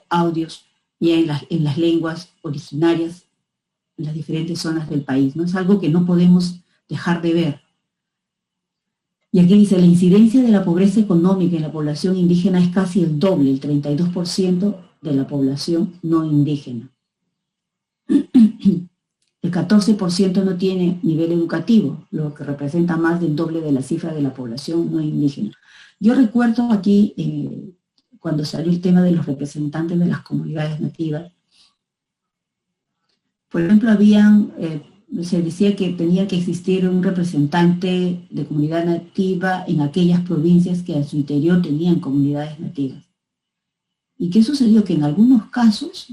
audios ya en las lenguas originarias en las diferentes zonas del país, ¿no? Es algo que no podemos dejar de ver. Y aquí dice, la incidencia de la pobreza económica en la población indígena es casi el doble, el 32% de la población no indígena. El 14% no tiene nivel educativo, lo que representa más del doble de la cifra de la población no indígena. Yo recuerdo aquí, cuando salió el tema de los representantes de las comunidades nativas, por ejemplo, se decía que tenía que existir un representante de comunidad nativa en aquellas provincias que a su interior tenían comunidades nativas. ¿Y qué sucedió? Que en algunos casos,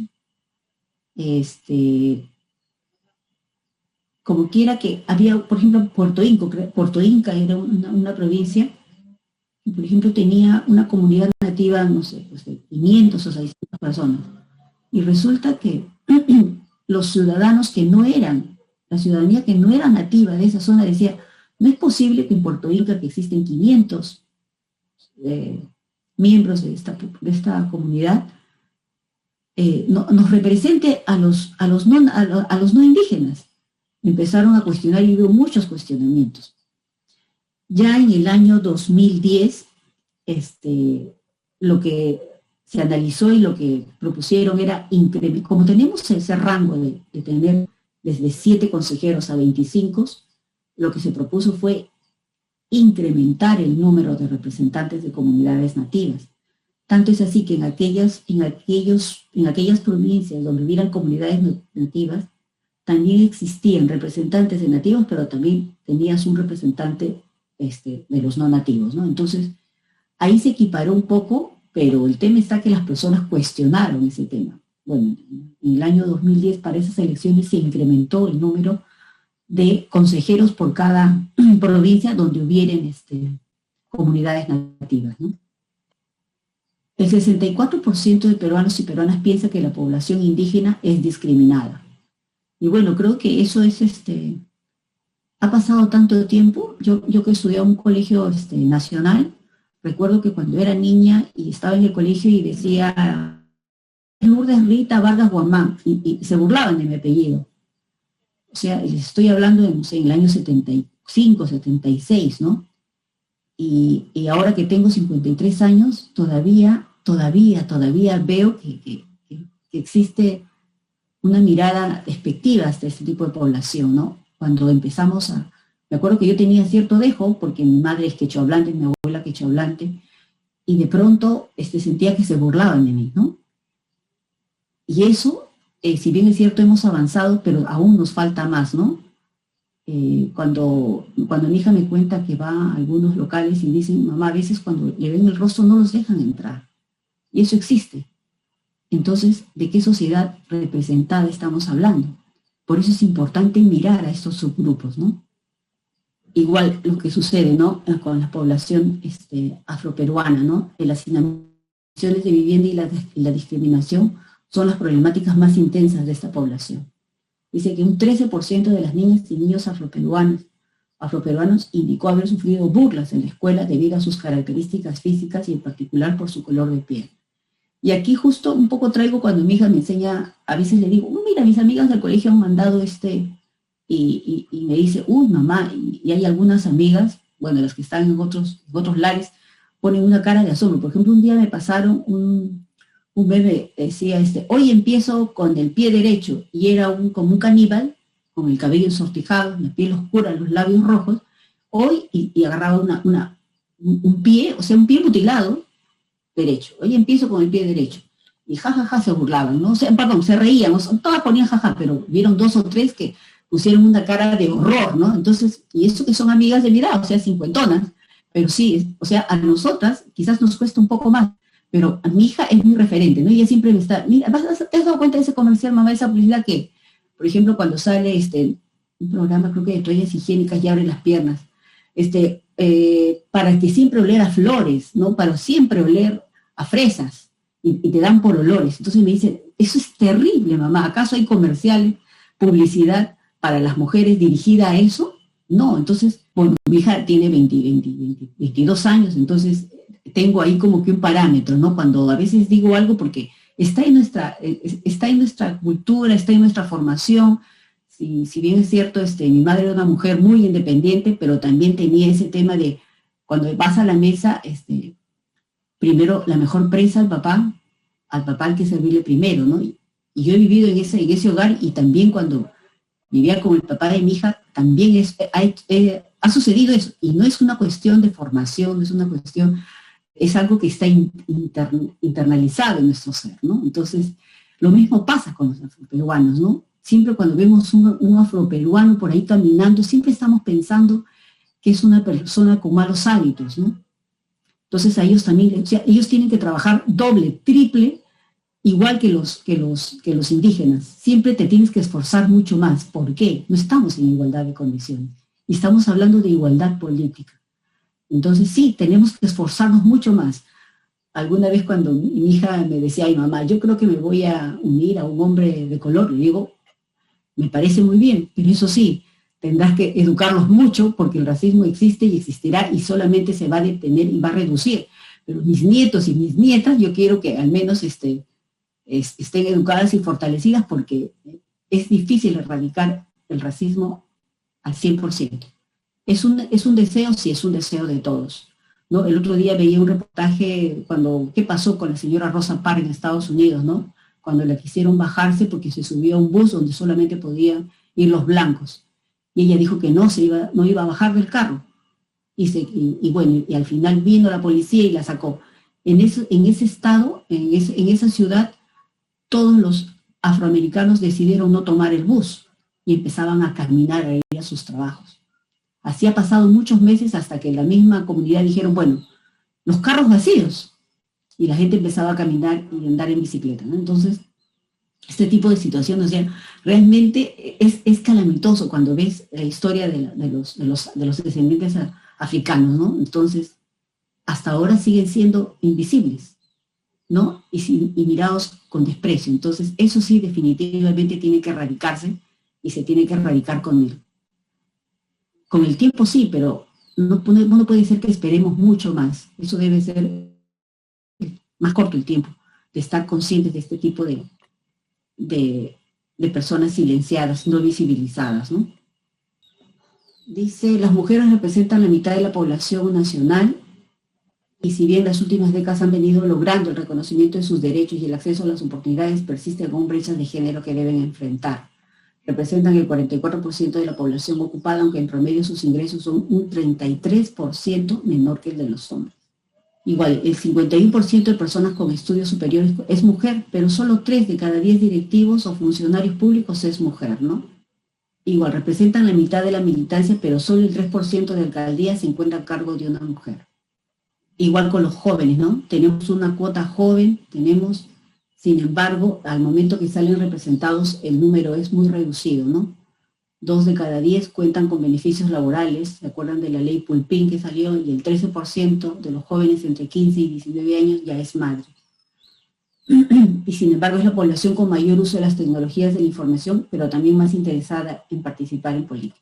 como quiera que había, por ejemplo, Puerto Inca era una provincia, y por ejemplo tenía una comunidad nativa, no sé, pues de 500 o 600 personas. Y resulta que los ciudadanos que no eran, la ciudadanía que no era nativa de esa zona decía, no es posible que en Puerto Inca, que existen 500 miembros de esta comunidad, nos represente a los no indígenas. Empezaron a cuestionar y hubo muchos cuestionamientos. Ya en el año 2010, lo que se analizó y lo que propusieron era, como tenemos ese rango de tener desde 7 consejeros a 25, lo que se propuso fue incrementar el número de representantes de comunidades nativas. Tanto es así que en aquellas provincias donde hubieran comunidades nativas, también existían representantes de nativos, pero también tenías un representante de los no nativos, ¿no? Entonces, ahí se equiparó un poco, pero el tema está que las personas cuestionaron ese tema. Bueno, en el año 2010 para esas elecciones se incrementó el número de consejeros por cada provincia donde hubieran comunidades nativas, ¿no? El 64% de peruanos y peruanas piensa que la población indígena es discriminada. Y bueno, creo que eso es, ha pasado tanto tiempo. Yo que estudié en un colegio nacional, recuerdo que cuando era niña y estaba en el colegio y decía Lourdes Rita Vargas Guamán, y se burlaban de mi apellido. O sea, estoy hablando de, no sé, en el año 75, 76, ¿no? Y ahora que tengo 53 años, todavía veo que existe una mirada despectiva hasta este tipo de población, ¿no? Cuando empezamos me acuerdo que yo tenía cierto dejo, porque mi madre es quechohablante, mi abuela quechohablante, y de pronto sentía que se burlaban de mí, ¿no? Y eso, si bien es cierto, hemos avanzado, pero aún nos falta más, ¿no? Cuando mi hija me cuenta que va a algunos locales y dicen, mamá, a veces cuando le ven el rostro no los dejan entrar. Y eso existe. Entonces, ¿de qué sociedad representada estamos hablando? Por eso es importante mirar a estos subgrupos, ¿no? Igual lo que sucede, ¿no?, con la población afroperuana, ¿no? Las asignaciones de vivienda y la discriminación son las problemáticas más intensas de esta población. Dice que un 13% de las niñas y niños afroperuanos indicó haber sufrido burlas en la escuela debido a sus características físicas y en particular por su color de piel. Y aquí justo un poco traigo cuando mi hija me enseña, a veces le digo, mira, mis amigas del colegio han mandado y me dice, uy, mamá, y hay algunas amigas, bueno, las que están en otros lares, ponen una cara de asombro. Por ejemplo, un día me pasaron un bebé, decía, hoy empiezo con el pie derecho, y era como un caníbal, con el cabello ensortijado, la piel oscura, los labios rojos, hoy, y agarraba un pie, o sea, un pie mutilado, derecho. Hoy empiezo con el pie derecho. Y jajaja se burlaban, ¿no? O sea, perdón, se reían, todas ponían jaja, pero vieron 2 o 3 que pusieron una cara de horror, ¿no? Entonces, y eso que son amigas de mi edad, o sea, cincuentonas, pero sí, o sea, a nosotras quizás nos cuesta un poco más, pero a mi hija es mi referente, ¿no? Ella siempre me está, mira, ¿te has dado cuenta de ese comercial, mamá, de esa publicidad que, por ejemplo, cuando sale un programa, creo que de toallas higiénicas y abre las piernas, para que siempre oler a flores, ¿no? Para siempre oler a fresas, y te dan por olores. Entonces me dice, eso es terrible, mamá, ¿acaso hay comerciales, publicidad para las mujeres dirigida a eso? No, entonces, bueno, mi hija tiene 22 años, entonces tengo ahí como que un parámetro, ¿no? Cuando a veces digo algo porque está en nuestra cultura, está en nuestra formación. Si bien es cierto, mi madre era una mujer muy independiente, pero también tenía ese tema de, cuando vas a la mesa, primero la mejor prensa al papá hay que servirle primero, ¿no? Y yo he vivido en ese hogar, y también cuando vivía con el papá de mi hija, también ha sucedido eso, y no es una cuestión de formación, no es una cuestión, es algo que está internalizado en nuestro ser, ¿no? Entonces, lo mismo pasa con los afroperuanos, ¿no? Siempre cuando vemos un afroperuano por ahí caminando, siempre estamos pensando que es una persona con malos hábitos, ¿no? Entonces a ellos también, o sea, ellos tienen que trabajar doble, triple, igual que los indígenas. Siempre te tienes que esforzar mucho más. ¿Por qué? No estamos en igualdad de condiciones. Y estamos hablando de igualdad política. Entonces sí, tenemos que esforzarnos mucho más. Alguna vez cuando mi hija me decía, ay mamá, yo creo que me voy a unir a un hombre de color, le digo, me parece muy bien, pero eso sí, tendrás que educarlos mucho, porque el racismo existe y existirá, y solamente se va a detener y va a reducir. Pero mis nietos y mis nietas, yo quiero que al menos estén educadas y fortalecidas, porque es difícil erradicar el racismo al 100%. ¿Es un deseo? Sí, es un deseo de todos, ¿no? El otro día veía un reportaje qué pasó con la señora Rosa Parks en Estados Unidos, ¿no? Cuando la quisieron bajarse porque se subió a un bus donde solamente podían ir los blancos. Y ella dijo que no iba a bajar del carro. Y bueno, y al final vino la policía y la sacó. En ese estado, en esa ciudad, todos los afroamericanos decidieron no tomar el bus y empezaban a caminar a ir a sus trabajos. Así ha pasado muchos meses hasta que la misma comunidad dijeron, bueno, los carros vacíos, y la gente empezaba a caminar y andar en bicicleta, ¿no? Entonces, este tipo de situaciones, o sea, realmente es calamitoso cuando ves la historia de los descendientes africanos, ¿no? Entonces, hasta ahora siguen siendo invisibles, ¿no? Y mirados con desprecio. Entonces, eso sí definitivamente tiene que erradicarse y se tiene que erradicar con el tiempo, sí, pero no puede ser que esperemos mucho más. Eso debe ser más corto el tiempo, de estar conscientes de este tipo de personas silenciadas, no visibilizadas, ¿no? Dice, las mujeres representan la mitad de la población nacional y si bien las últimas décadas han venido logrando el reconocimiento de sus derechos y el acceso a las oportunidades, persisten aún brechas de género que deben enfrentar. Representan el 44% de la población ocupada, aunque en promedio sus ingresos son un 33% menor que el de los hombres. Igual, el 51% de personas con estudios superiores es mujer, pero solo 3 de cada 10 directivos o funcionarios públicos es mujer, ¿no? Igual, representan la mitad de la militancia, pero solo el 3% de alcaldías se encuentra a cargo de una mujer. Igual con los jóvenes, ¿no? Tenemos una cuota joven, sin embargo, al momento que salen representados, el número es muy reducido, ¿no? 2 de cada 10 cuentan con beneficios laborales, ¿se acuerdan de la ley Pulpín que salió? Y el 13% de los jóvenes entre 15 y 19 años ya es madre. Y sin embargo es la población con mayor uso de las tecnologías de la información, pero también más interesada en participar en política.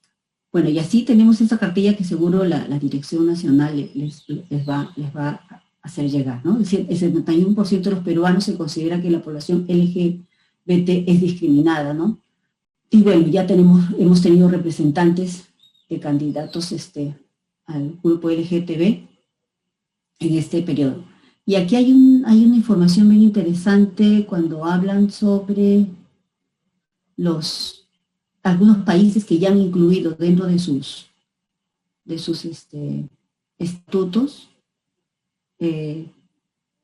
Bueno, y así tenemos esa cartilla que seguro la Dirección Nacional les va a hacer llegar, ¿no? Es decir, el 71% de los peruanos se considera que la población LGBT es discriminada, ¿no? Y bueno, ya hemos tenido representantes de candidatos al grupo LGTB en este periodo. Y aquí hay una información bien interesante cuando hablan sobre algunos países que ya han incluido dentro de sus estatutos.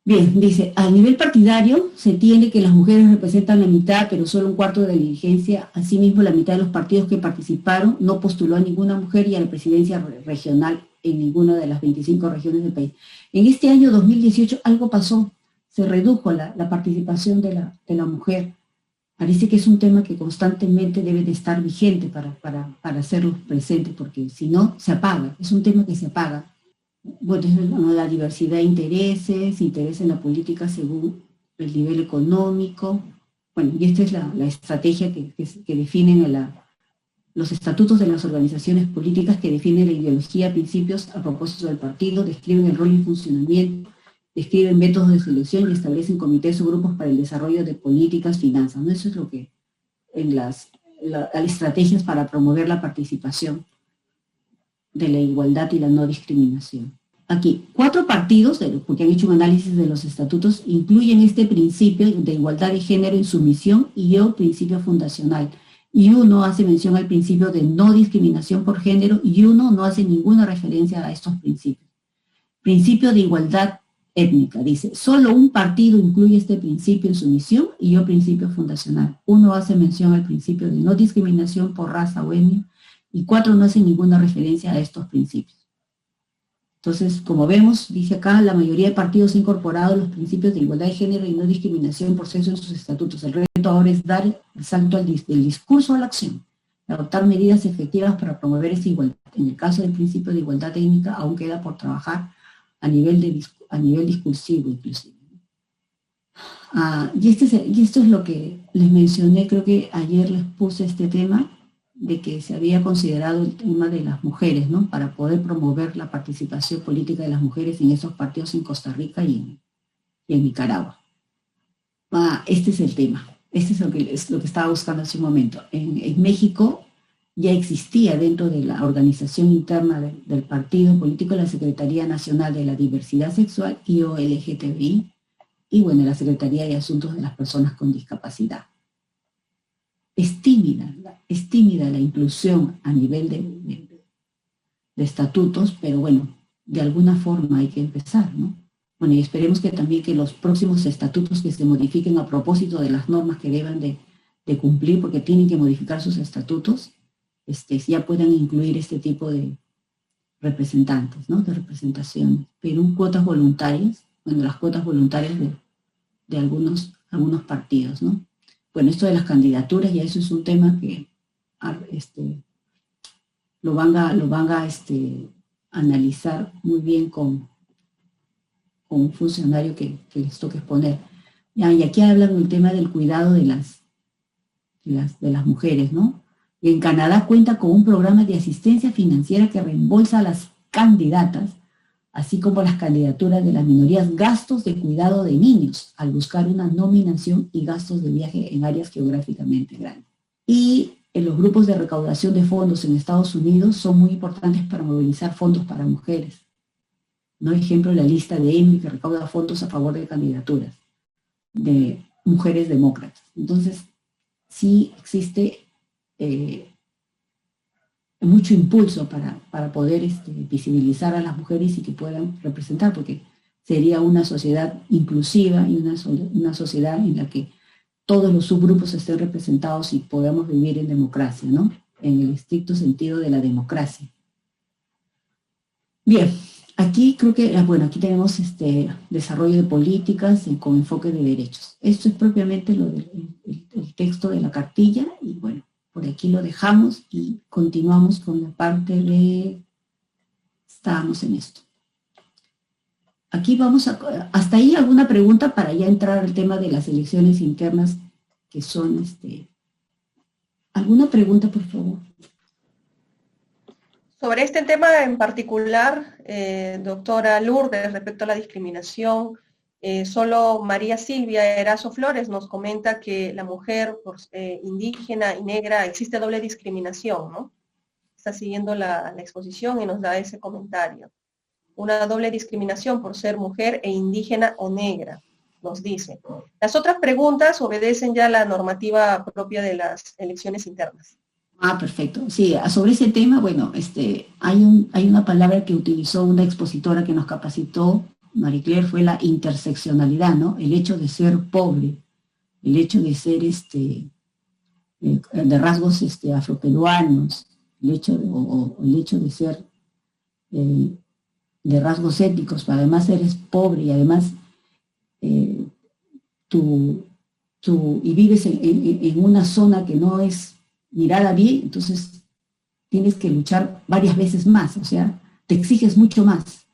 Bien, dice, a nivel partidario se tiene que las mujeres representan la mitad, pero solo un cuarto de la dirigencia. Asimismo, la mitad de los partidos que participaron no postuló a ninguna mujer y a la presidencia regional en ninguna de las 25 regiones del país. En este año 2018 algo pasó, se redujo la participación de la mujer. Parece que es un tema que constantemente debe de estar vigente para hacerlo presente, porque si no, se apaga, es un tema que se apaga. Bueno, la diversidad de intereses, interés en la política según el nivel económico. Bueno, y esta es la estrategia que definen los estatutos de las organizaciones políticas, que definen la ideología, principios a propósito del partido, describen el rol y funcionamiento, describen métodos de selección y establecen comités o grupos para el desarrollo de políticas, finanzas, ¿no? Eso es lo que en las estrategias para promover la participación de la igualdad y la no discriminación. Aquí, 4 partidos, porque han hecho un análisis de los estatutos, incluyen este principio de igualdad de género en su misión y el principio fundacional. Y uno hace mención al principio de no discriminación por género y uno no hace ninguna referencia a estos principios. Principio de igualdad étnica, dice, solo un partido incluye este principio en su misión y el principio fundacional. Uno hace mención al principio de no discriminación por raza o etnia y 4 no hacen ninguna referencia a estos principios. Entonces, como vemos, dice acá, la mayoría de partidos ha incorporado los principios de igualdad de género y no discriminación por sexo en sus estatutos. El reto ahora es dar el salto del discurso a la acción, adoptar medidas efectivas para promover esa igualdad. En el caso del principio de igualdad técnica, aún queda por trabajar a nivel discursivo inclusive. Y esto es lo que les mencioné, creo que ayer les puse este tema, de que se había considerado el tema de las mujeres, ¿no? Para poder promover la participación política de las mujeres en esos partidos en Costa Rica y en Nicaragua. Este es el tema, este es lo que estaba buscando hace un momento. En México ya existía dentro de la organización interna del partido político la Secretaría Nacional de la Diversidad Sexual y o LGTBI, y bueno, la Secretaría de Asuntos de las Personas con Discapacidad. Es tímida la inclusión a nivel de estatutos, pero bueno, de alguna forma hay que empezar, ¿no? Bueno, y esperemos que también que los próximos estatutos que se modifiquen a propósito de las normas que deben de cumplir, porque tienen que modificar sus estatutos, ya puedan incluir este tipo de representantes, ¿no? De representación. Perú, cuotas voluntarias, bueno, las cuotas voluntarias de algunos partidos, ¿no? Bueno, esto de las candidaturas, ya eso es un tema que lo van a analizar muy bien con un funcionario que les toque exponer. Y aquí hablan del tema del cuidado de las mujeres, ¿no? Y en Canadá cuenta con un programa de asistencia financiera que reembolsa a las candidatas, así como las candidaturas de las minorías, gastos de cuidado de niños, al buscar una nominación y gastos de viaje en áreas geográficamente grandes. Y en los grupos de recaudación de fondos en Estados Unidos son muy importantes para movilizar fondos para mujeres. ¿No? Ejemplo, la lista de Emmy que recauda fondos a favor de candidaturas de mujeres demócratas. Entonces, sí existe mucho impulso para poder visibilizar a las mujeres y que puedan representar, porque sería una sociedad inclusiva y una sociedad en la que todos los subgrupos estén representados y podamos vivir en democracia, ¿no? En el estricto sentido de la democracia. Bien, aquí creo que, bueno, aquí tenemos desarrollo de políticas con enfoque de derechos. Esto es propiamente el texto de la cartilla y bueno, por aquí lo dejamos y continuamos con la parte de... Estábamos en esto. Aquí vamos hasta ahí alguna pregunta para ya entrar al tema de las elecciones internas que son, ¿alguna pregunta, por favor? Sobre este tema en particular, doctora Lourdes, respecto a la discriminación, solo María Silvia Erazo Flores nos comenta que la mujer indígena y negra existe doble discriminación, ¿no? Está siguiendo la exposición y nos da ese comentario. Una doble discriminación por ser mujer e indígena o negra, nos dice. Las otras preguntas obedecen ya a la normativa propia de las elecciones internas. Ah, perfecto. Sí, sobre ese tema, bueno, hay una palabra que utilizó una expositora que nos capacitó, Marie Claire, fue la interseccionalidad, ¿no? El hecho de ser pobre, el hecho de ser de rasgos afroperuanos, el hecho de ser de rasgos étnicos, además eres pobre y además y vives en una zona que no es mirada bien, entonces tienes que luchar varias veces más, o sea, te exiges mucho más,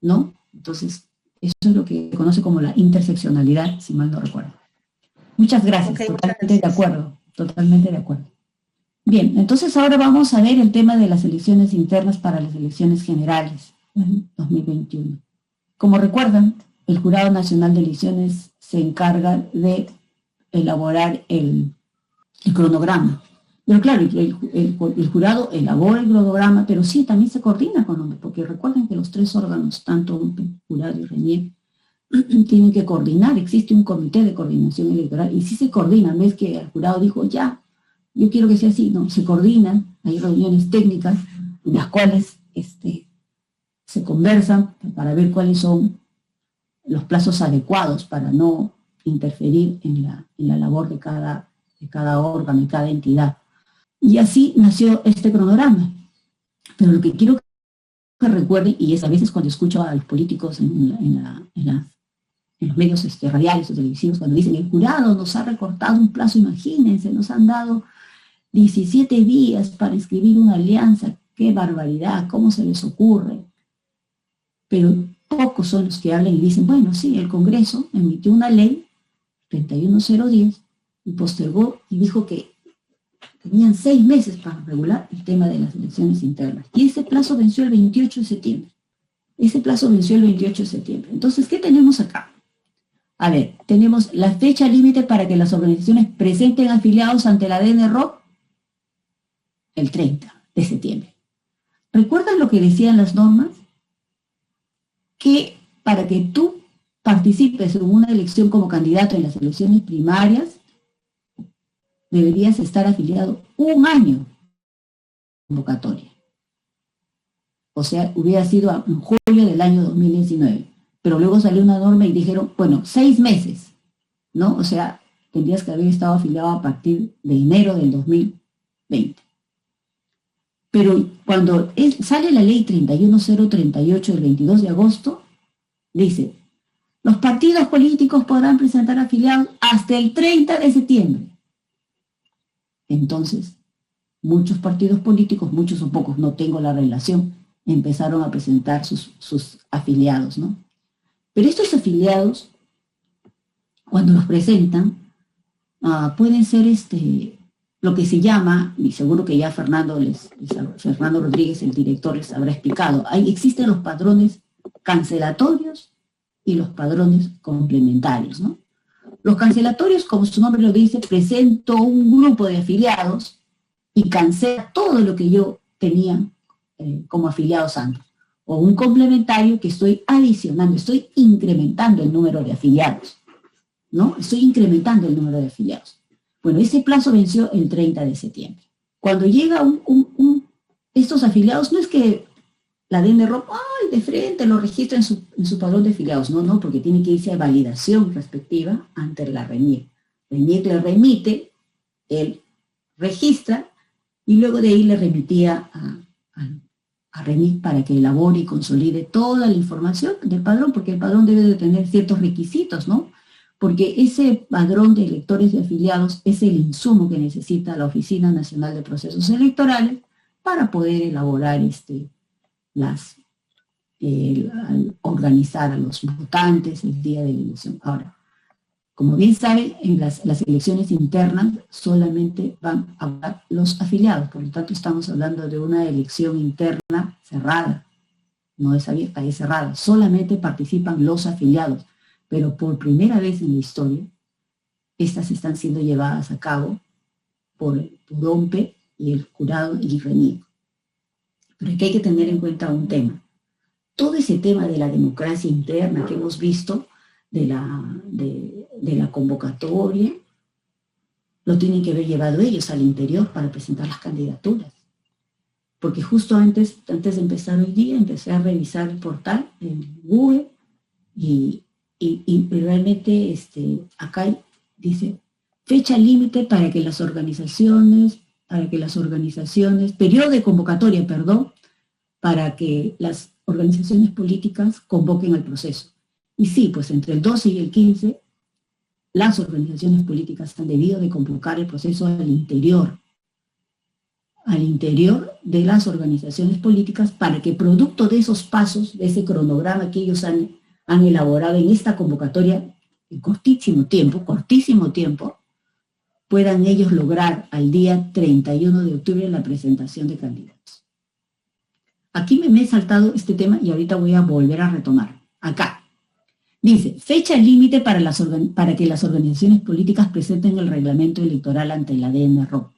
¿no? Entonces, eso es lo que se conoce como la interseccionalidad, si mal no recuerdo. Muchas gracias, okay, totalmente muchas gracias. De acuerdo, totalmente de acuerdo. Bien, entonces ahora vamos a ver el tema de las elecciones internas para las elecciones generales en 2021. Como recuerdan, el Jurado Nacional de Elecciones se encarga de elaborar el cronograma. Pero claro, el jurado elabora el cronograma, pero sí, también se coordina con los, porque recuerden que los tres órganos, tanto jurado y RENIEC, tienen que coordinar, existe un comité de coordinación electoral, y sí se coordina, ves que el jurado dijo, ya, yo quiero que sea así, no, se coordinan, hay reuniones técnicas en las cuales se conversan para ver cuáles son los plazos adecuados para no interferir en la labor de cada órgano y cada entidad. Y así nació este cronograma. Pero lo que quiero que recuerden, y es a veces cuando escucho a los políticos en los medios radiales o televisivos, cuando dicen, el jurado nos ha recortado un plazo, imagínense, nos han dado 17 días para escribir una alianza, qué barbaridad, cómo se les ocurre. Pero pocos son los que hablan y dicen, bueno, sí, el Congreso emitió una ley, 31010, y postergó y dijo que tenían 6 meses para regular el tema de las elecciones internas. Y ese plazo venció el 28 de septiembre. Entonces, ¿qué tenemos acá? A ver, tenemos la fecha límite para que las organizaciones presenten afiliados ante la DNRO, el 30 de septiembre. ¿Recuerdan lo que decían las normas? Que para que tú participes en una elección como candidato en las elecciones primarias, deberías estar afiliado 1 año de convocatoria. O sea, hubiera sido en julio del año 2019. Pero luego salió una norma y dijeron, bueno, 6 meses, ¿no? O sea, tendrías que haber estado afiliado a partir de enero del 2020. Pero cuando sale la ley 31038 del 22 de agosto, dice, los partidos políticos podrán presentar afiliados hasta el 30 de septiembre. Entonces, muchos partidos políticos, muchos o pocos, no tengo la relación, empezaron a presentar sus afiliados, ¿no? Pero estos afiliados, cuando los presentan, pueden ser lo que se llama, y seguro que ya Fernando Rodríguez, el director, les habrá explicado, existen los padrones cancelatorios y los padrones complementarios, ¿no? Los cancelatorios, como su nombre lo dice, presento un grupo de afiliados y cancela todo lo que yo tenía como afiliados antes. O un complementario que estoy adicionando, estoy incrementando el número de afiliados, ¿no? Estoy incrementando el número de afiliados. Bueno, ese plazo venció el 30 de septiembre. Cuando llega estos afiliados, no es que la DNROP, de frente lo registra en su padrón de afiliados, no, porque tiene que irse a validación respectiva ante la RENIEC. RENIEC le remite, él registra, y luego de ahí le remitía a RENIEC para que elabore y consolide toda la información del padrón, porque el padrón debe de tener ciertos requisitos, ¿no? Porque ese padrón de electores y afiliados es el insumo que necesita la Oficina Nacional de Procesos Electorales para poder elaborar organizar a los votantes el día de la elección. Ahora, como bien saben, en las elecciones internas solamente van a votar los afiliados, por lo tanto estamos hablando de una elección interna cerrada, no es abierta, es cerrada, solamente participan los afiliados, pero por primera vez en la historia, estas están siendo llevadas a cabo por OMPE y el jurado y RENIEC. Pero aquí hay que tener en cuenta un tema. Todo ese tema de la democracia interna que hemos visto, de la convocatoria, lo tienen que haber llevado ellos al interior para presentar las candidaturas. Porque justo antes de empezar hoy día, empecé a revisar el portal en Google y realmente acá dice fecha límite para que las organizaciones, periodo de convocatoria, para que las organizaciones políticas convoquen el proceso. Y sí, pues entre el 12 y el 15, las organizaciones políticas han debido de convocar el proceso al interior de las organizaciones políticas para que producto de esos pasos, de ese cronograma que ellos han elaborado en esta convocatoria en cortísimo tiempo, puedan ellos lograr al día 31 de octubre la presentación de candidatos. Aquí me he saltado este tema y ahorita voy a volver a retomar. Acá dice, fecha límite para que las organizaciones políticas presenten el reglamento electoral ante la DNROP.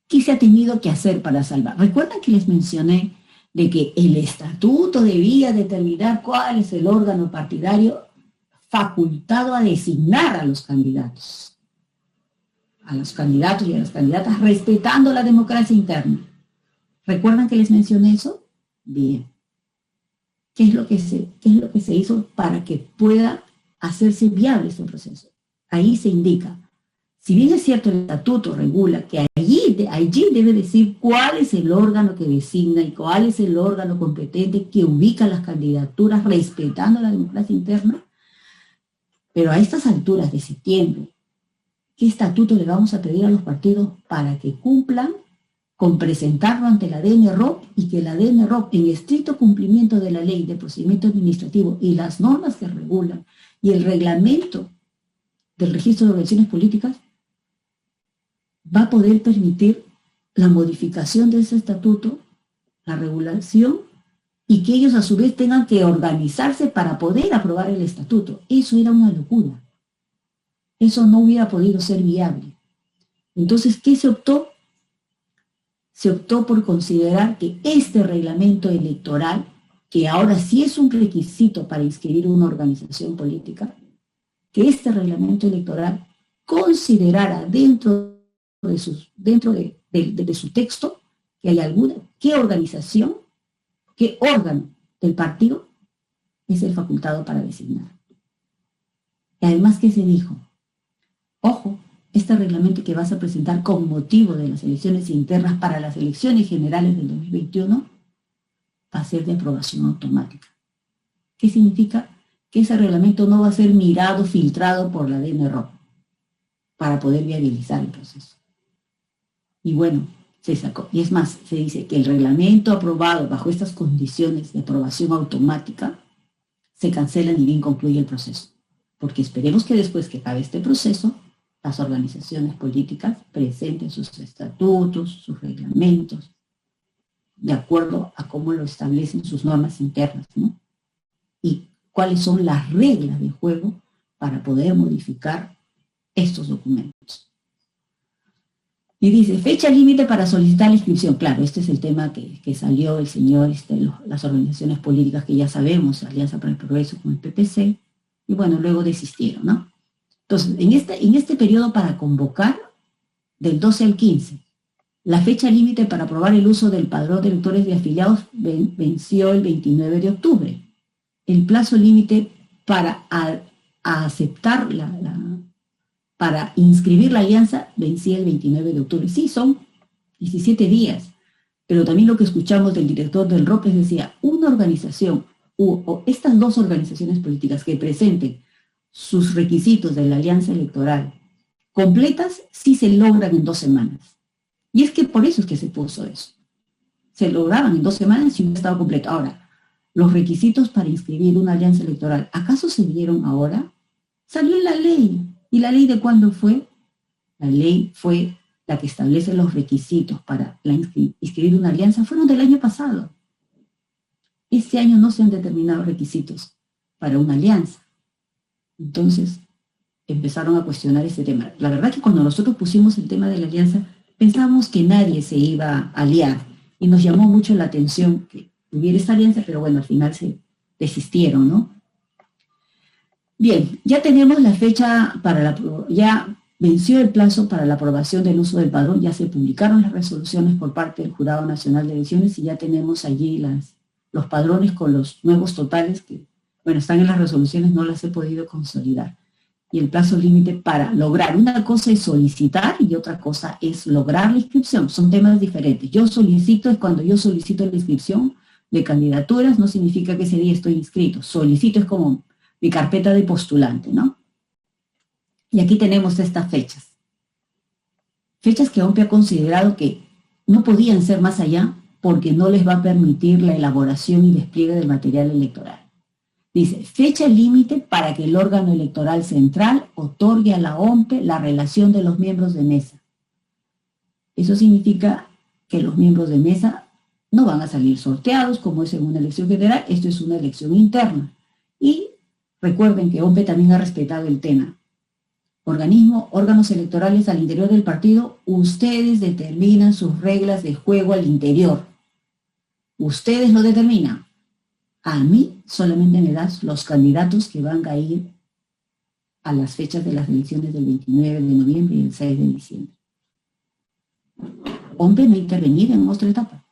¿Qué se ha tenido que hacer para salvar? ¿Recuerdan que les mencioné de que el estatuto debía determinar cuál es el órgano partidario facultado a designar a los candidatos? A los candidatos y a las candidatas, respetando la democracia interna. ¿Recuerdan que les mencioné eso? Bien. ¿Qué es lo que se hizo para que pueda hacerse viable este proceso? Ahí se indica, si bien es cierto el estatuto regula que allí debe decir cuál es el órgano que designa y cuál es el órgano competente que ubica las candidaturas respetando la democracia interna, pero a estas alturas de septiembre, ¿qué estatuto le vamos a pedir a los partidos para que cumplan con presentarlo ante la DNROP y que la DNROP, en estricto cumplimiento de la ley de procedimiento administrativo y las normas que regulan y el reglamento del registro de organizaciones políticas, va a poder permitir la modificación de ese estatuto, la regulación, y que ellos a su vez tengan que organizarse para poder aprobar el estatuto? Eso era una locura. Eso no hubiera podido ser viable. Entonces, ¿qué se optó? Se optó por considerar que este reglamento electoral, que ahora sí es un requisito para inscribir una organización política, que este reglamento electoral considerara dentro de su texto que hay qué organización, qué órgano del partido es el facultado para designar. Y además, ¿qué se dijo? Ojo, este reglamento que vas a presentar con motivo de las elecciones internas para las elecciones generales del 2021 va a ser de aprobación automática. ¿Qué significa? Que ese reglamento no va a ser mirado, filtrado por la DNRO para poder viabilizar el proceso. Y bueno, se sacó. Y es más, se dice que el reglamento aprobado bajo estas condiciones de aprobación automática se cancela ni bien concluye el proceso. Porque esperemos que después que acabe este proceso, las organizaciones políticas presenten sus estatutos, sus reglamentos, de acuerdo a cómo lo establecen sus normas internas, ¿no? Y cuáles son las reglas de juego para poder modificar estos documentos. Y dice, fecha límite para solicitar la inscripción. Claro, este es el tema que salió el señor, las organizaciones políticas que ya sabemos, Alianza para el Progreso con el PPC, y bueno, luego desistieron, ¿no? Entonces, en este periodo para convocar, del 12 al 15, la fecha límite para aprobar el uso del padrón de electores y afiliados venció el 29 de octubre. El plazo límite para aceptar para inscribir la alianza vencía el 29 de octubre. Sí, son 17 días, pero también lo que escuchamos del director del ROPES decía, una organización o estas dos organizaciones políticas que presenten sus requisitos de la alianza electoral completas, sí se logran en 2 semanas. Y es que por eso es que se puso eso. Se lograban en 2 semanas si hubiera estado completo. Ahora, los requisitos para inscribir una alianza electoral, ¿acaso se dieron ahora? Salió en la ley. ¿Y la ley de cuándo fue? La ley fue la que establece los requisitos para inscribir una alianza, fueron del año pasado. Este año no se han determinado requisitos para una alianza. Entonces, empezaron a cuestionar ese tema. La verdad que cuando nosotros pusimos el tema de la alianza, pensábamos que nadie se iba a aliar. Y nos llamó mucho la atención que hubiera esta alianza, pero bueno, al final se desistieron, ¿no? Bien, ya tenemos la fecha ya venció el plazo para la aprobación del uso del padrón, ya se publicaron las resoluciones por parte del Jurado Nacional de Elecciones y ya tenemos allí los padrones con los nuevos totales que, bueno, están en las resoluciones, no las he podido consolidar. Y el plazo límite para lograr, una cosa es solicitar y otra cosa es lograr la inscripción, son temas diferentes. Yo solicito, es cuando yo solicito la inscripción de candidaturas, no significa que ese día estoy inscrito, solicito es como mi carpeta de postulante, ¿no? Y aquí tenemos estas fechas. Fechas que OMPE ha considerado que no podían ser más allá porque no les va a permitir la elaboración y despliegue del material electoral. Dice, fecha límite para que el órgano electoral central otorgue a la OMPE la relación de los miembros de mesa. Eso significa que los miembros de mesa no van a salir sorteados como es en una elección general, esto es una elección interna. Y recuerden que OMPE también ha respetado el tema. Órganos electorales al interior del partido, ustedes determinan sus reglas de juego al interior. Ustedes lo determinan. A mí solamente me das los candidatos que van a ir a las fechas de las elecciones del 29 de noviembre y el 6 de diciembre. OMPE no intervenir en otra etapa.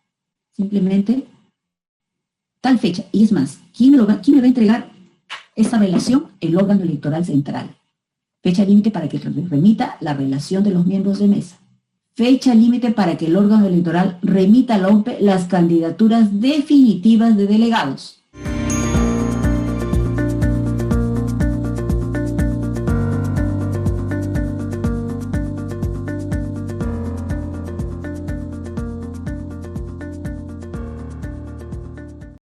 Simplemente tal fecha. Y es más, ¿quién me va a entregar esa relación? El órgano electoral central. Fecha límite para que remita la relación de los miembros de mesa. Fecha límite para que el órgano electoral remita a la OMPE las candidaturas definitivas de delegados.